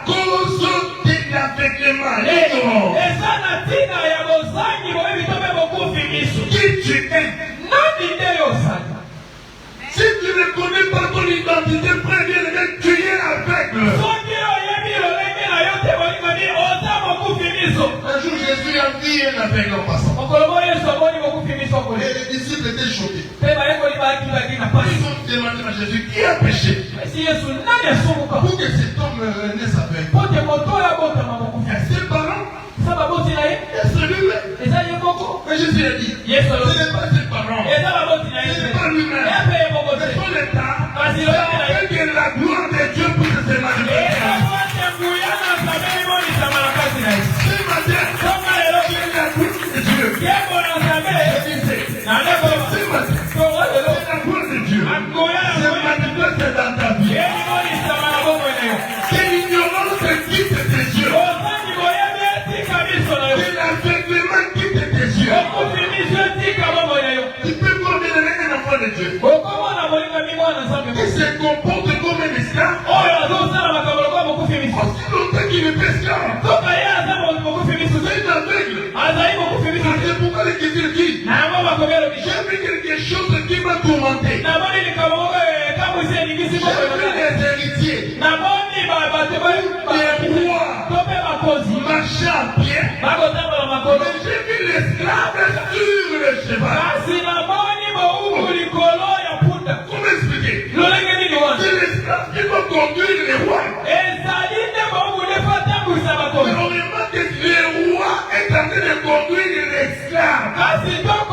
cause de l'aveuglement, l'ignorance. Qui tu es? Si tu ne connais pas ton identité, frère bien-aimé, tu es aveugle. Un jour, Jésus a vu un aveugle en passant. Et les disciples étaient choqués. Ils ont demandé à Jésus qui a péché pour que cet homme naisse aveugle. Ses parents? C'est lui-même. Mais Jésus a dit, ce n'est pas ses parents. Ce n'est pas lui-même. Ce sont les parents. C'est afin que la gloire de Dieu puisse se manifester. Ce matin, la gloire de Dieu. Ce matin, la gloire de Dieu se manifeste dans ta vie. Que l'ignorance quitte tes yeux. Que l'aveuglement quitte tes yeux. Tu peux voir bien un enfant de Dieu qui se comporte comme un esclave. Aussi longtemps qu'il est esclave. C'est un aveugle. C'est pourquoi l'Écriture dit, j'ai vu quelque chose qui m'a tourmenté. J'ai vu des héritiers, des rois, marchant à pied. Mais j'ai vu l'esclave sur le cheval. Comment expliquer? C'est l'esclave qui va conduire les rois. Mais on remarque que le roi est en train de conduire l'esclave. C'est parce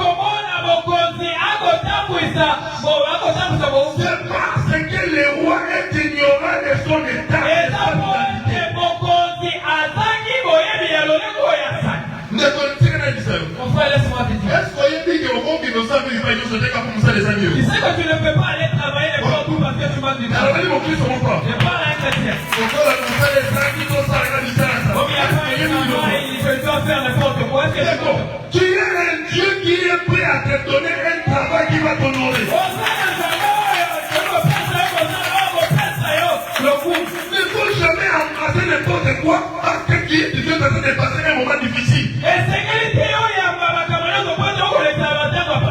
que le roi est ignorant de son état. Mon frère, laisse-moi te dire. Est-ce que tu sais que tu ne peux pas aller travailler les corps tout parce que tu manges du temps. Je parle à un chrétien. Il doit faire n'importe quoi. Tu es un Dieu qui est prêt à te donner un travail qui va t'honorer. Ne faut jamais embrasser n'importe quoi parce que tu es en train de passer un moment difficile.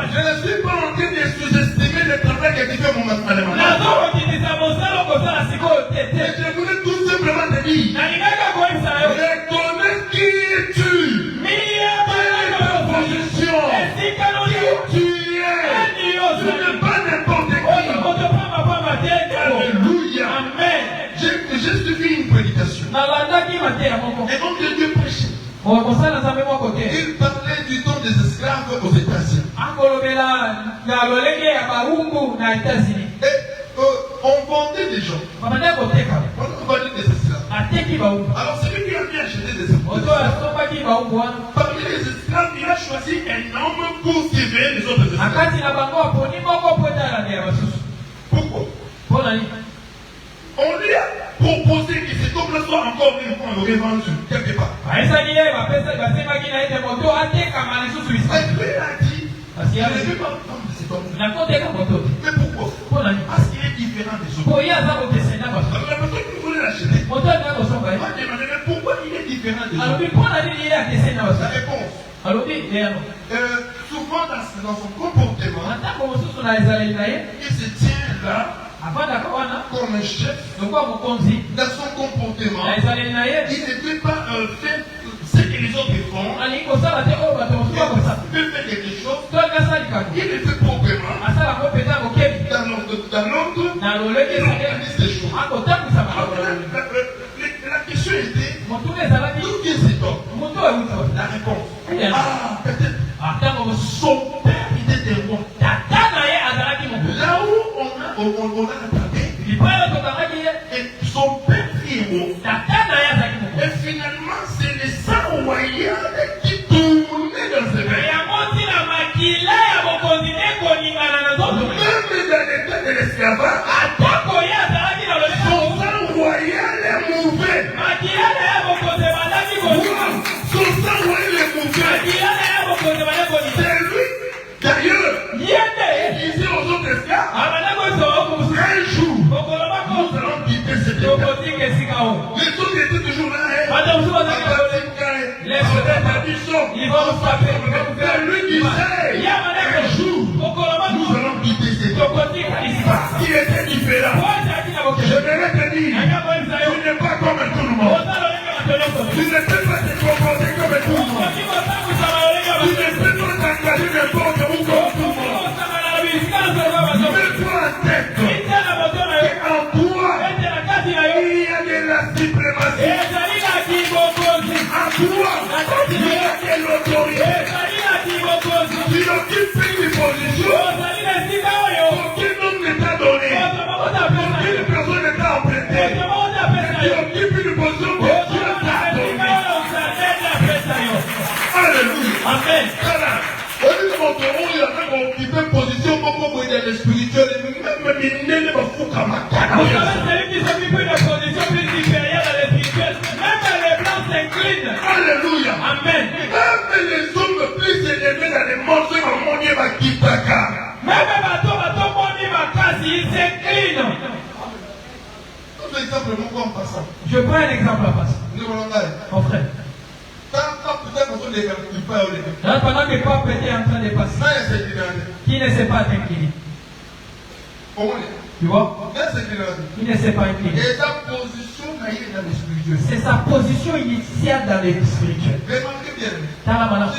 Je ne suis pas en train de sous-estimer le travail que tu fais mon matin. Mais je voulais tout simplement te dire, reconnais qui es-tu? Quelle est ta position? Qui tu es? Tu n'es pas n'importe qui. Alléluia. Amen. J'ai suivi une prédication. Et donc Dieu prêchait. Il parlait du temps des esclaves aux États-Unis. Et on vendait des gens. On vendait des esclaves. Alors celui qui a bien acheté des esclaves, parmi les esclaves, il a choisi un homme pour surveiller les autres esclaves. Pourquoi? On lui a proposé que cet homme-là soit encore une fois revendu quelque part. Et lui a dit, je ne vais pas prendre cet homme. Mais pourquoi? Parce qu'il est différent des autres. Alors la personne qui voulait l'acheter m'a demandé, mais pourquoi il est différent des autres? La réponse. Souvent dans son comportement, il se tient là comme un chef. Dans son comportement, il ne peut pas faire ce que les autres Ah, peut-être. Son père, il était roi. Là où on a attrapé, et son père est roi. Et finalement, c'est les sangs royaux qui tournaient dans ses mains. Même dans l'état de l'esclavage, son sang royal est mauvais. Son sang royal est mauvais. C'est lui, d'ailleurs, qui disait aux autres esclaves, un jour, nous allons quitter cette état. Les autres étaient toujours là. Ils vont nous frapper. C'est lui qui sait. Un jour, nous allons quitter cette état. Parce qu'il était différent. Je vais te dire, tu n'es pas comme tout le monde. Tu ne peux pas te comporter comme tout le monde. Tu ne peux pas t'engager n'importe où comme tout le monde. Mets-toi en tête. Et en toi, il y a de la suprématie. En toi, il y a de l'autorité. Tu occupes une position qu'aucun homme ne t'a donné. Aucune personne ne t'a emprunté. Tu occupes une position que Dieu t'a donnée. Alléluia. Amen. Au lieu de montrer, il a même occupé une position beaucoup de spirituel. Même il n'est pas fou comme un canard. Vous savez, celui qui s'occupe d'une position plus supérieure dans les spirituels, même les blancs s'inclinent. Alléluia. Amen. Même les hommes plus élevés dans les mondes, mon Dieu va quitter. Même les bateaux, ils s'inclinent. Je prends un exemple à passer. Mon frère. Là, pendant que le pape était en train de passer, qui ne s'est pas incliné? Tu vois? Il ne s'est pas incliné. C'est sa position initiale dans les spirituels. Remarquez bien. Je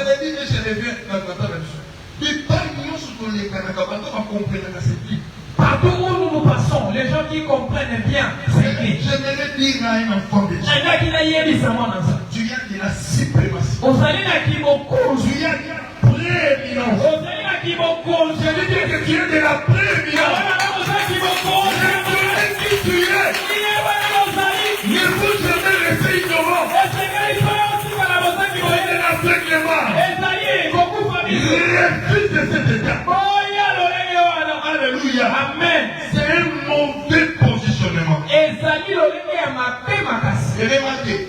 l'ai dit et je reviens dans la même chose. Partout où nous nous passons, les gens qui comprennent bien s'inclinent. J'aimerais dire à un enfant de Dieu, tu as de la suprématie. Tu as prééminence. Je veux dire que tu as de la prééminence. Reconnais qui tu es. Ne faut jamais rester ignorant. Soyez de la fléclement. Refuse de cet état. Alléluia. Amen. C'est un mauvais positionnement. Et remarquez,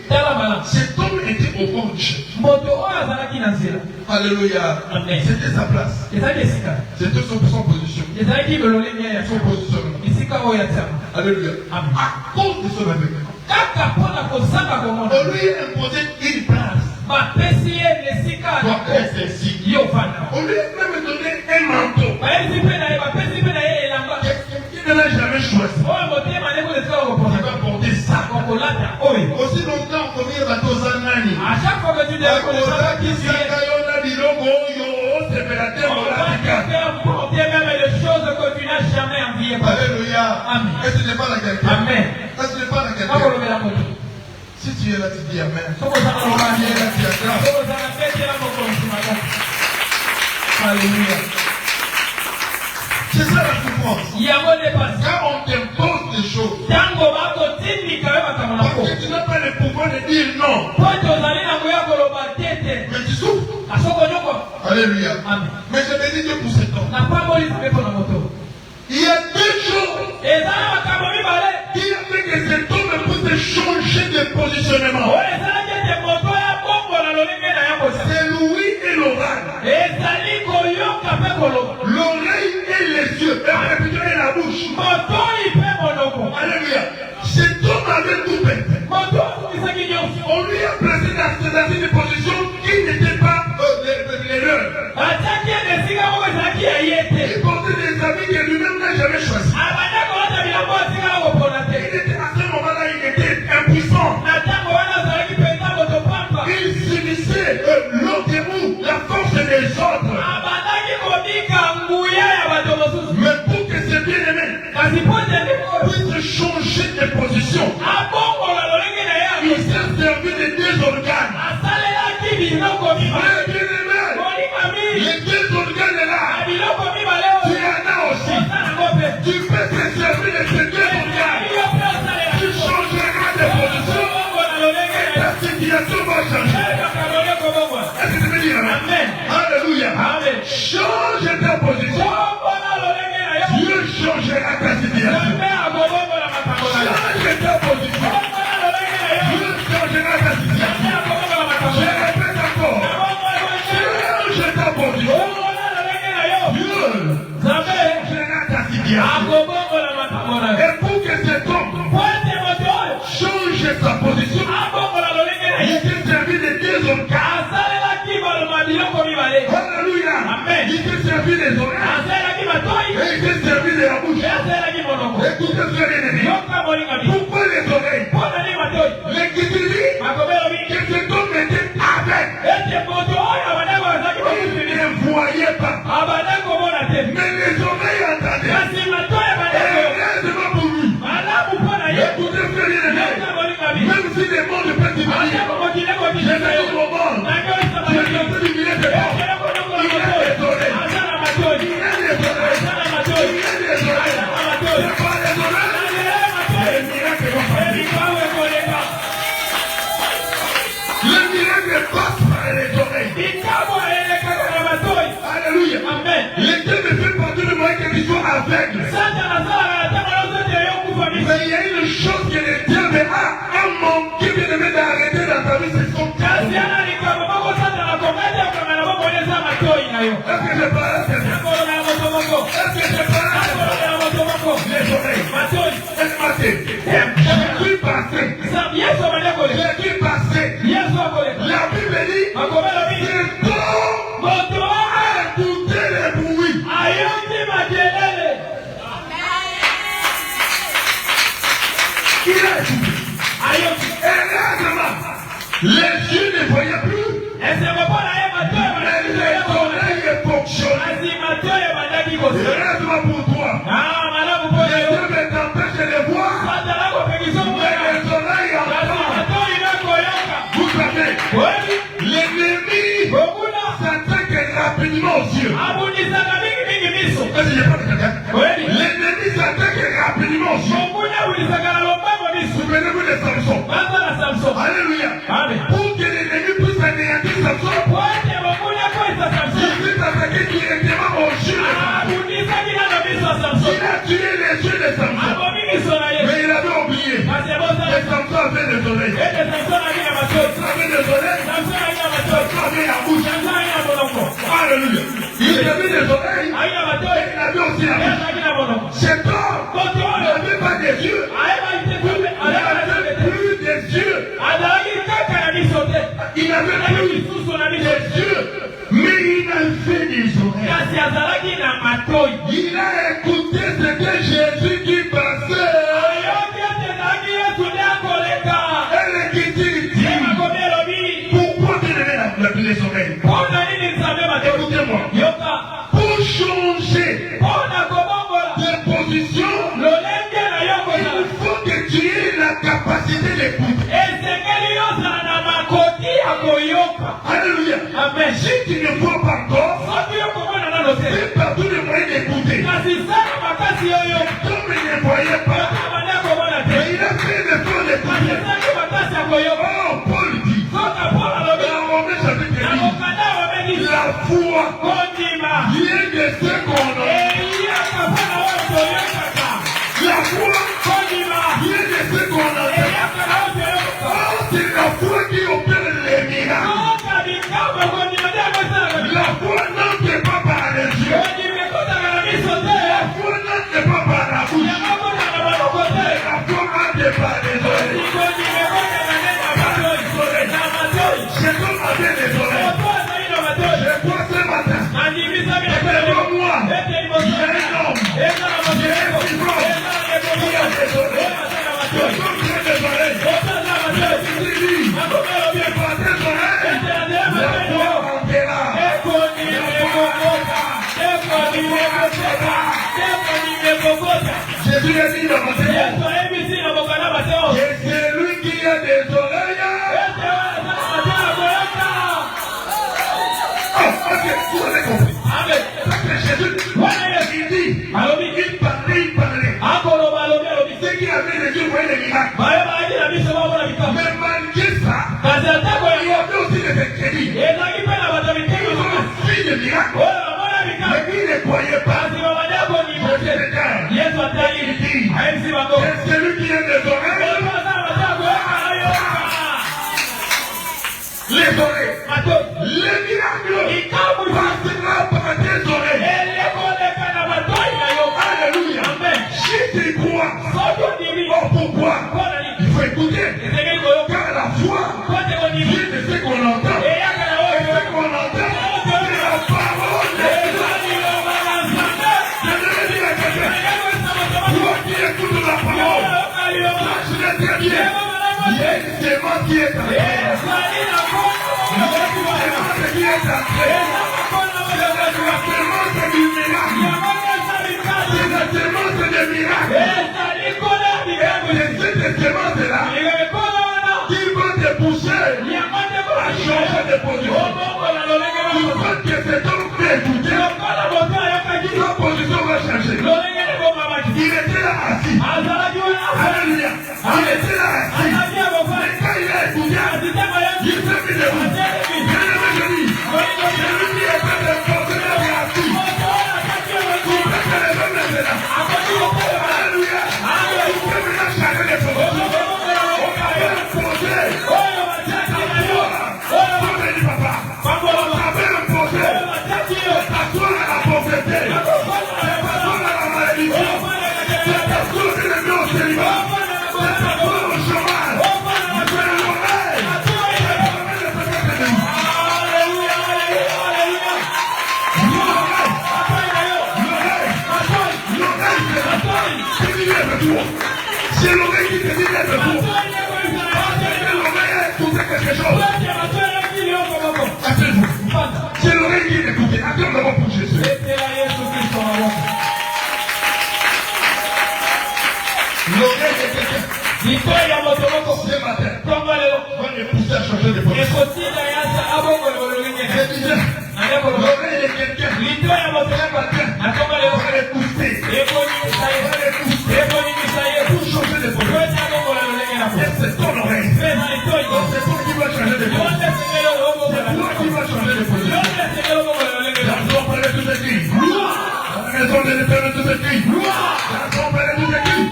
cet homme était au bord du chemin. Alléluia. C'était sa place. C'était son position. Son positionnement. Alléluia. À cause de son avènement. On lui a imposé une place. Toi, reste ici. On lui a même donné un manteau. Il ne l'a jamais choisi. Il va porter ça. Aussi longtemps qu'on y va tous en année. À chaque fois que tu deviens porter même les choses que tu n'as jamais enviées. Alléluia. Amen. Est-ce que tu n'es pas la quelqu'un? Amen. Est-ce que tu n'es pas la quelqu'un? Si tu es là, tu dis Amen. Si tu es là, tu acclames. Alléluia. C'est ça la souffrance. Quand on t'impose des choses, parce que tu n'as pas le pouvoir de dire non, mais tu souffres. Alléluia. Amen. Mais je bénis Dieu pour cet homme. Il y a deux choses qui a fait que cet homme puisse changer de positionnement. C'est l'ouïe et l'oreille. L'oreille et les yeux. La réputation et la bouche. Alléluia. Cet homme avait tout perdu. On lui a placé dans une position qui n'était pas l'erreur. Il portait des habits que lui-même n'a jamais choisis. Il était à ce moment-là, il était impuissant. Il subissait l'autre, la force des autres. Mais pour que ces bien-aimés puissent changer de position, il s'est servi de deux organes. servi les oreilles. Et il s'est servi de la bouche. Écoutez ce que j'ai dit. Pourquoi les oreilles? L'Écriture dit que cet homme était aveugle. Il ne voyait pas. Mais les oreilles entendaient. Et heureusement pour lui. Écoutez ce que j'ai dit. Même si les mots ne peuvent pas dire, j'ai fait au monde. J'ai fait du milieu de mort. Il a des oreilles. Il a des oreilles. Il a des oreilles. C'est pas les oreilles. Les miracles vont passer. Le miracle passe par les oreilles. Alléluia. Amen. L'été me fait partir de moi que tu sois aveugle. Mais il y a une chose que le diable a manqué de me d'arrêter dans ta vie, c'est son cœur. Est-ce que je parle à quelqu'un? Est-ce que je parle à quelqu'un? Les oreilles. Est-ce j'ai pu passer. J'ai pu passer. La Bible dit que ton a écouté les bruits. Il a écouté. Heureusement, les yeux ne voyaient plus. Mais les oreilles fonctionnaient. Heureusement pour toi. Les yeux ne t'empêchent de voir. Mais les oreilles entendent. Vous savez, l'ennemi s'attaque rapidement aux yeux. L'ennemi s'attaque rapidement aux yeux. Souvenez-vous de Samson. Alléluia. Pour que l'ennemi puisse anéantir Samson, il s'est attaqué directement aux yeux de Samson. Il a tué les yeux de Samson. Mais il avait oublié. Et Samson avait des oreilles. Samson avait des oreilles. Samson avait la bouche. Alléluia. Il avait des oreilles. Et il avait aussi la bouche. Cet homme n'avait pas des yeux. Il n'avait plus des yeux. Il n'avait plus des yeux. Mais il a fait des oreilles. Il a écouté ce que Jésus qui passait. Et l'Écriture dit, pourquoi tu n'avais les oreilles? Écoutez-moi. Pour changer de position, il faut que tu aies la capacité d'écouter. Alléluia. Amen. Si tu ne vois pas encore, c'est partout le moyen d'écouter. Comme il ne voyait pas, mais il a fait l'effort d'écouter. Oh, Paul dit, dans Romains chapitre 10, la foi vient de ce qu'on a. La foi vient de ce qu'on a. Oh, c'est la foi qui opère les miracles. La foi n'entre pas par les yeux. La foi n'entre pas par la bouche. La foi entre par les oreilles. C'est comme avec les oreilles. Je crois ce matin. Devant moi, il y a un homme. Il y a un fibron. Il y a des oreilles. Je comprends des oreilles. Je dis, par tes oreilles, la foi entrera. Jésus a dit dans Matthieu, que celui qui a des oreilles, ok, vous avez compris. Parce que Jésus, il dit, il parlait. Ceux qui avaient les yeux voyaient les miracles. Mais malgré ça, il y avait aussi des incrédules. Ils ont fait des miracles. Mais ils ne croyaient pas. Jésus dit, c'est celui qui a des oreilles. Les oreilles. Les miracles passera par tes oreilles. Alléluia. Si tu crois, oh, pourquoi? Il faut écouter. Car la foi vient de ce qu'on entend. Et ce qu'on entend, c'est la parole de Dieu. est entré. C'est la sémence du miracle. Et cette sémence-là, qui va te pousser à changer de position. Tu crois que cet homme peut écouter, sa position va changer. Il était là assis. Alléluia. Il était là assis. Mais quand il a écouté, il s'est mis debout. Bien-aimé, je dis, celui qui est prêt de porter la assis. Tu peux te lever maintenant. Alléluia. Tu peux maintenant changer de position. On va bien poser. C'est l'oreille qui te dit d'être fou. C'est l'oreille qui écoute quelque chose. Appelez-vous. C'est l'oreille qui écoute. Attends d'abord pour Jésus. L'oreille de quelqu'un. Ce matin, va me pousser à changer de position. Je disais, l'oreille de quelqu'un. Ce matin, va me pousser. Pour changer de position. C'est ton oreille. C'est toi qui vas changer de position. C'est toi qui vas changer de position. La somme de tout écrit. La maison de l'éternel tout écrit. La somme de tout écrit.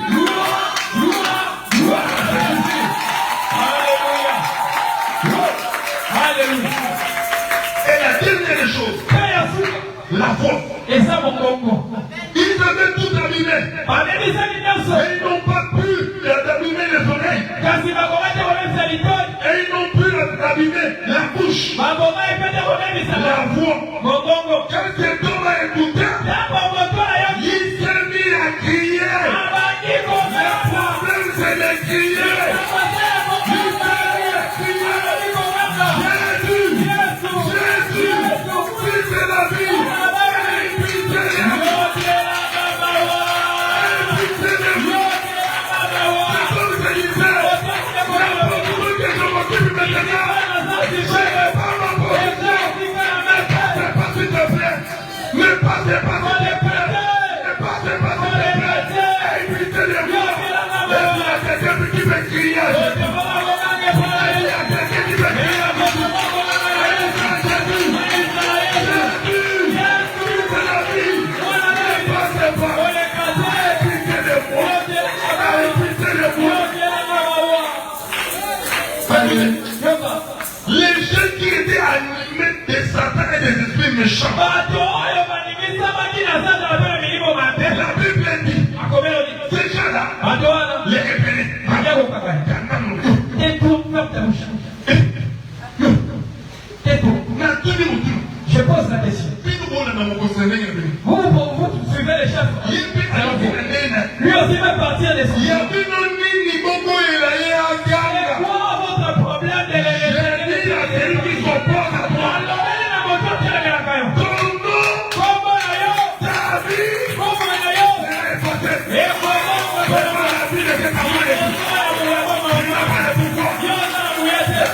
Alléluia. Et la dernière chose, la foi. Et ça, mon congo. Ils avaient tout abîmé. Et ils n'ont pas pu abîmer les oreilles. Et ils n'ont pu abîmer la bouche. La voix. Quand cet homme a écouté, il s'est mis à crier. Le problème, c'est de crier. Il s'est mis à crier. Jésus, Fils de la vie. Les gens qui étaient animés de Satan et des esprits méchants. La Bible dit, ces gens-là, les rebelles, je pose la question. Vous suivez les chefs. Lui aussi va partir des sujets. Votre problème de celui qui s'oppose à toi. Ton nom, ta vie, et comment la vie de cet amour est. Je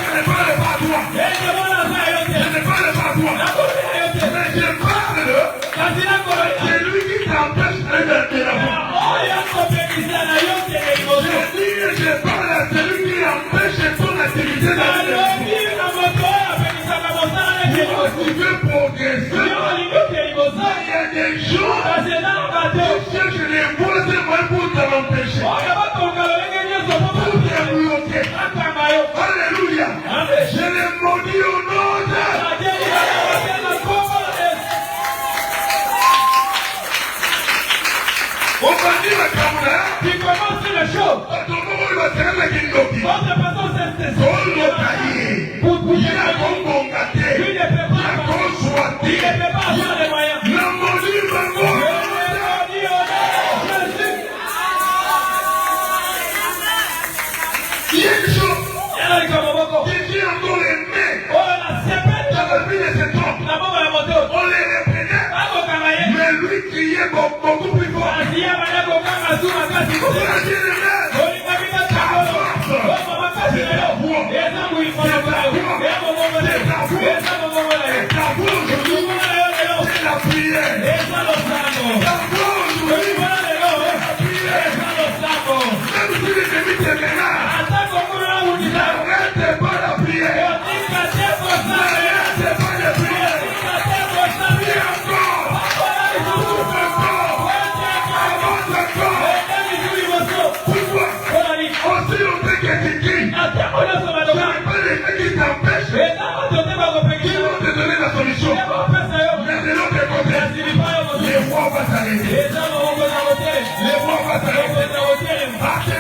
ne parle pas à toi. Je ne parle pas à toi. Mais je parle de lui qui t'empêche de la voir. Je parle à celui qui empêche ton activité de la vie. Tu veux progresser. Il y a des gens qui cherchent les voies pour t'empêcher. Pour te bloquer. Alléluia. Je les maudis au nom de... On va dire à Kamuna. Tu commences le show. Votre façon c'est il y a une chose. Quelqu'un encore aimé. Dans la vie de cet homme. vous. Et ta voix aujourd'hui, c'est la prière. Ta voix aujourd'hui, c'est la prière. Même si l'ennemi te menace, n'arrête pas la prière. N'arrête pas la prière. Prie encore. Avance encore. Pourquoi? Aussi longtemps que tu cries, ce n'est pas les gens qui t'empêchent, qui vont te donner la solution. Mais de l'autre côté, les rois vont s'arrêter. Les rois vont s'arrêter. Parce que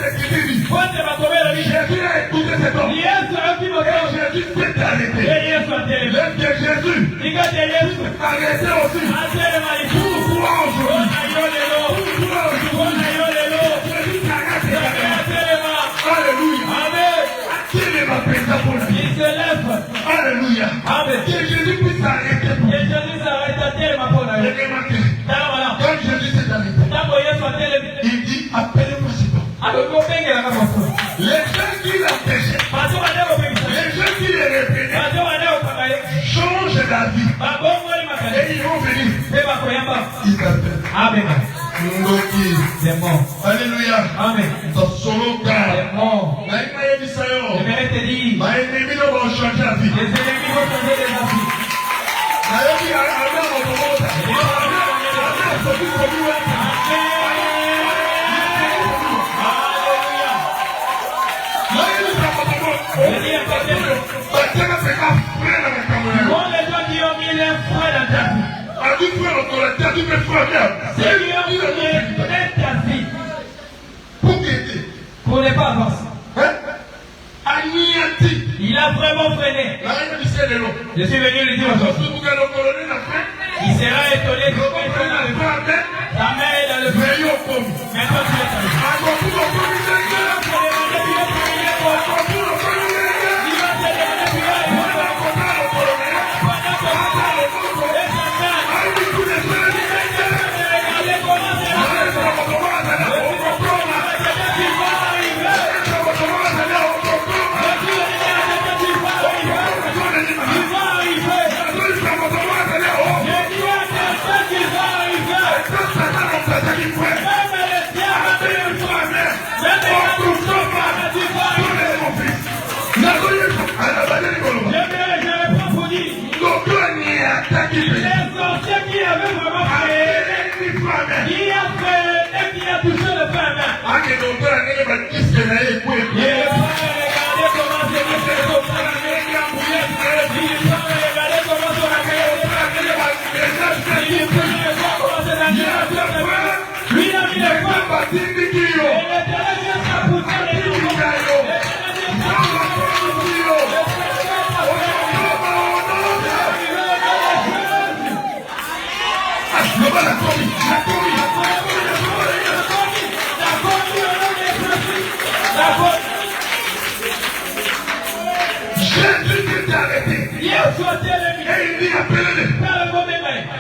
Jésus a écouté cet homme. Et Jésus s'est arrêté. Même que Jésus arrêté aussi. Pourquoi aujourd'hui? Pourquoi aujourd'hui? Jésus s'arrête. Alléluia. Qu'il m'appelle pour la vie. Alléluia. Que Jésus puisse s'arrêter pour la vie. Et remarquez, quand Jésus s'est arrêté, il dit appelez-moi cet homme. Les gens qui l'empêchaient, les gens qui les reprenaient, changent d'avis. Et ils vont venir. Ils t'appellent. Amen. C'est mort. Alléluia. Amen. Dans son cas, C'est mort. j'aimerais te dire, mes ennemis vont changer la vie. Les ennemis vont changer les avis. Quand les gens qui ont mis les frères dans ta vie, ceux qui ont mis ta vie pour ne pas avancer, il a vraiment freiné. Je suis venu lui dire aujourd'hui, il sera étonné de ta mère est dans le feu. Maintenant tu es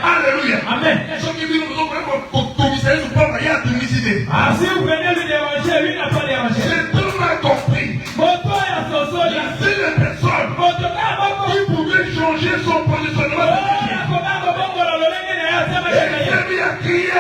Alléluia. Amen. Ah, si vous venez lui déranger, lui n'a pas dérangé. J'ai tout mal compris. C'est les personnes qui pouvaient changer son positionnement. Et il a crié.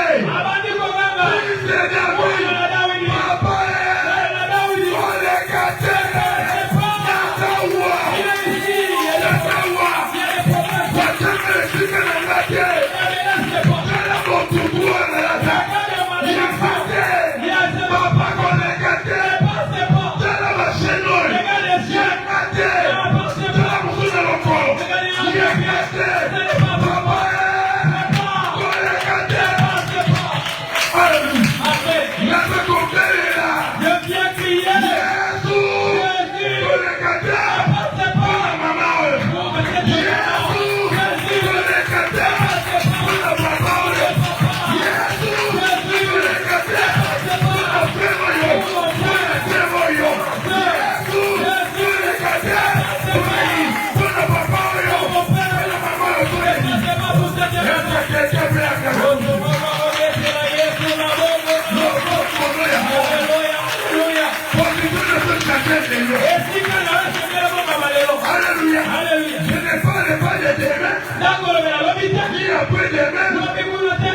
ni après-demain,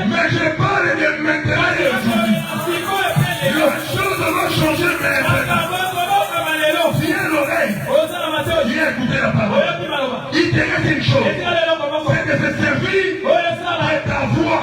mais je parle de maintenant et aujourd'hui. La chose va changer maintenant. Viens l'oreille, viens écouter la parole. Il te reste une chose, c'est de se servir de ta voix